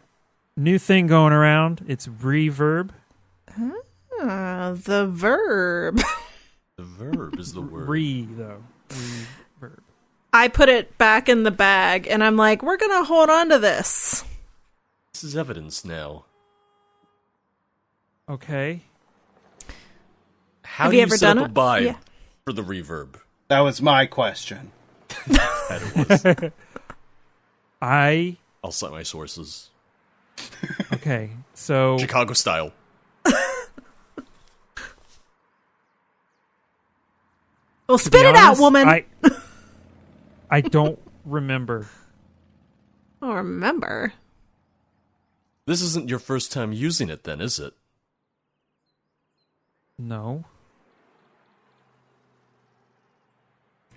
new thing going around. It's reverb. The verb. the verb is the word. Reverb. I put it back in the bag, and I'm like, we're going to hold on to this. This is evidence now. Okay. How Have do you you ever set done up a it? buy Yeah. for the reverb? That was my question. That it was. I'll cite my sources. Okay, so Chicago style. Well, to spit be it out, honest, woman. I don't remember. I don't remember. This isn't your first time using it then, is it? No.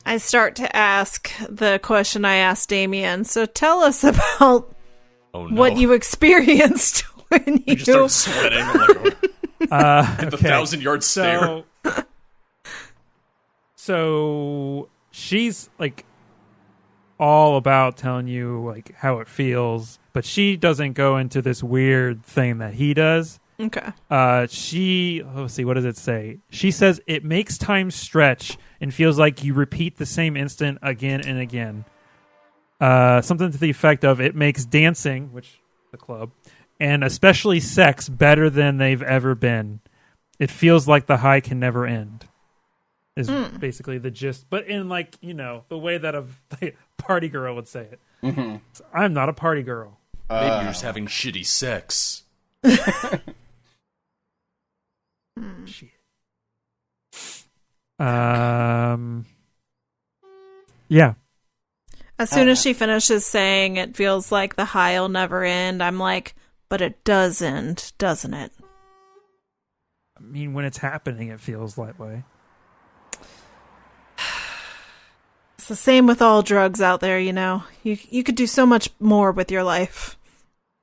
I start to ask the question I asked Damien. So tell us about Oh no. what you experienced when You just start sweating. I'm like, the Okay. 1,000-yard stare. So she's like all about telling you like how it feels, but she doesn't go into this weird thing that he does. Okay. Let's see, what does it say? She says it makes time stretch and feels like you repeat the same instant again and again. Something to the effect of it makes dancing, which the club, and especially sex better than they've ever been. It feels like the high can never end. Is basically the gist, but in like, the way that a party girl would say it. Mm-hmm. So I'm not a party girl. Maybe you're just having shitty sex. Shit. Yeah. As soon as she finishes saying it feels like the high will never end, I'm like, but it does end, doesn't it? I mean, when it's happening, it feels that way. It's the same with all drugs out there, You could do so much more with your life.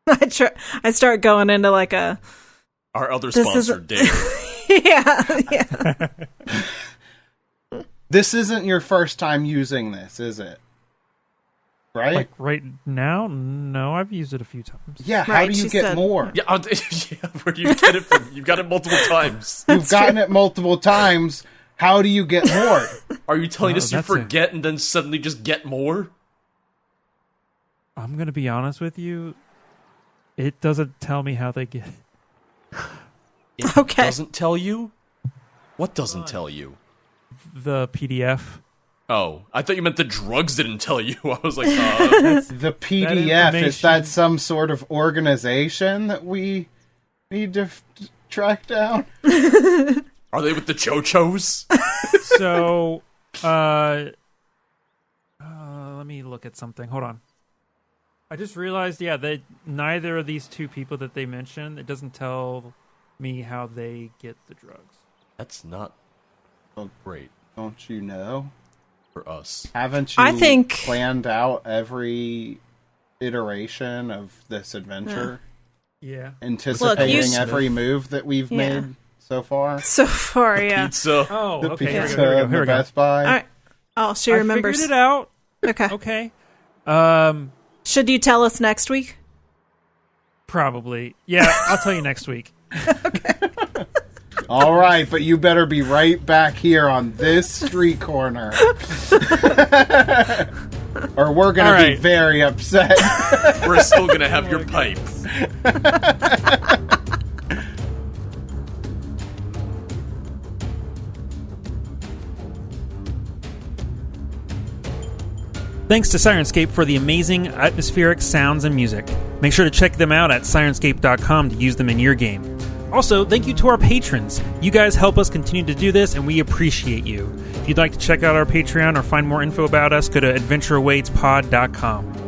I start going into like a... Our other This sponsor, isn't- Dave. yeah. This isn't your first time using this, is it? Right? Like right now, no, I've used it a few times. Yeah, how Right, do you she get said- more? Yeah, where do you get it from? You've got it multiple times. You've gotten it multiple times. How do you get more? Are you telling No, us you that's forget and then suddenly just get more? I'm going to be honest with you. It doesn't tell me how they get it. It Okay. doesn't tell you? What doesn't tell you? The PDF. Oh, I thought you meant the drugs didn't tell you. I was like, The PDF, is that information- some sort of organization that we need to track down? are they with the Cho-Chos? So, let me look at something. Hold on. I just realized, that neither of these two people that they mentioned, it doesn't tell me how they get the drugs. That's not great Don't you know? for us. Haven't you I think- planned out every iteration of this adventure? Yeah. Anticipating Look, you- every move that we've Yeah. made so far? So far, yeah. Pizza. Oh, The okay. Here we pizza, go. Here we go. the Here we go. Best Buy? All right. Oh, she remembers. I figured it out. Okay. Okay. Should you tell us next week? Probably. Yeah, I'll tell you next week. All right, but you better be right back here on this street corner. Or we're going All to be right. very upset. We're still gonna have your pipe. Thanks to Sirenscape for the amazing atmospheric sounds and music. Make sure to check them out at Sirenscape.com to use them in your game. Also, thank you to our patrons. You guys help us continue to do this, and we appreciate you. If you'd like to check out our Patreon or find more info about us, go to AdventureAwaitsPod.com.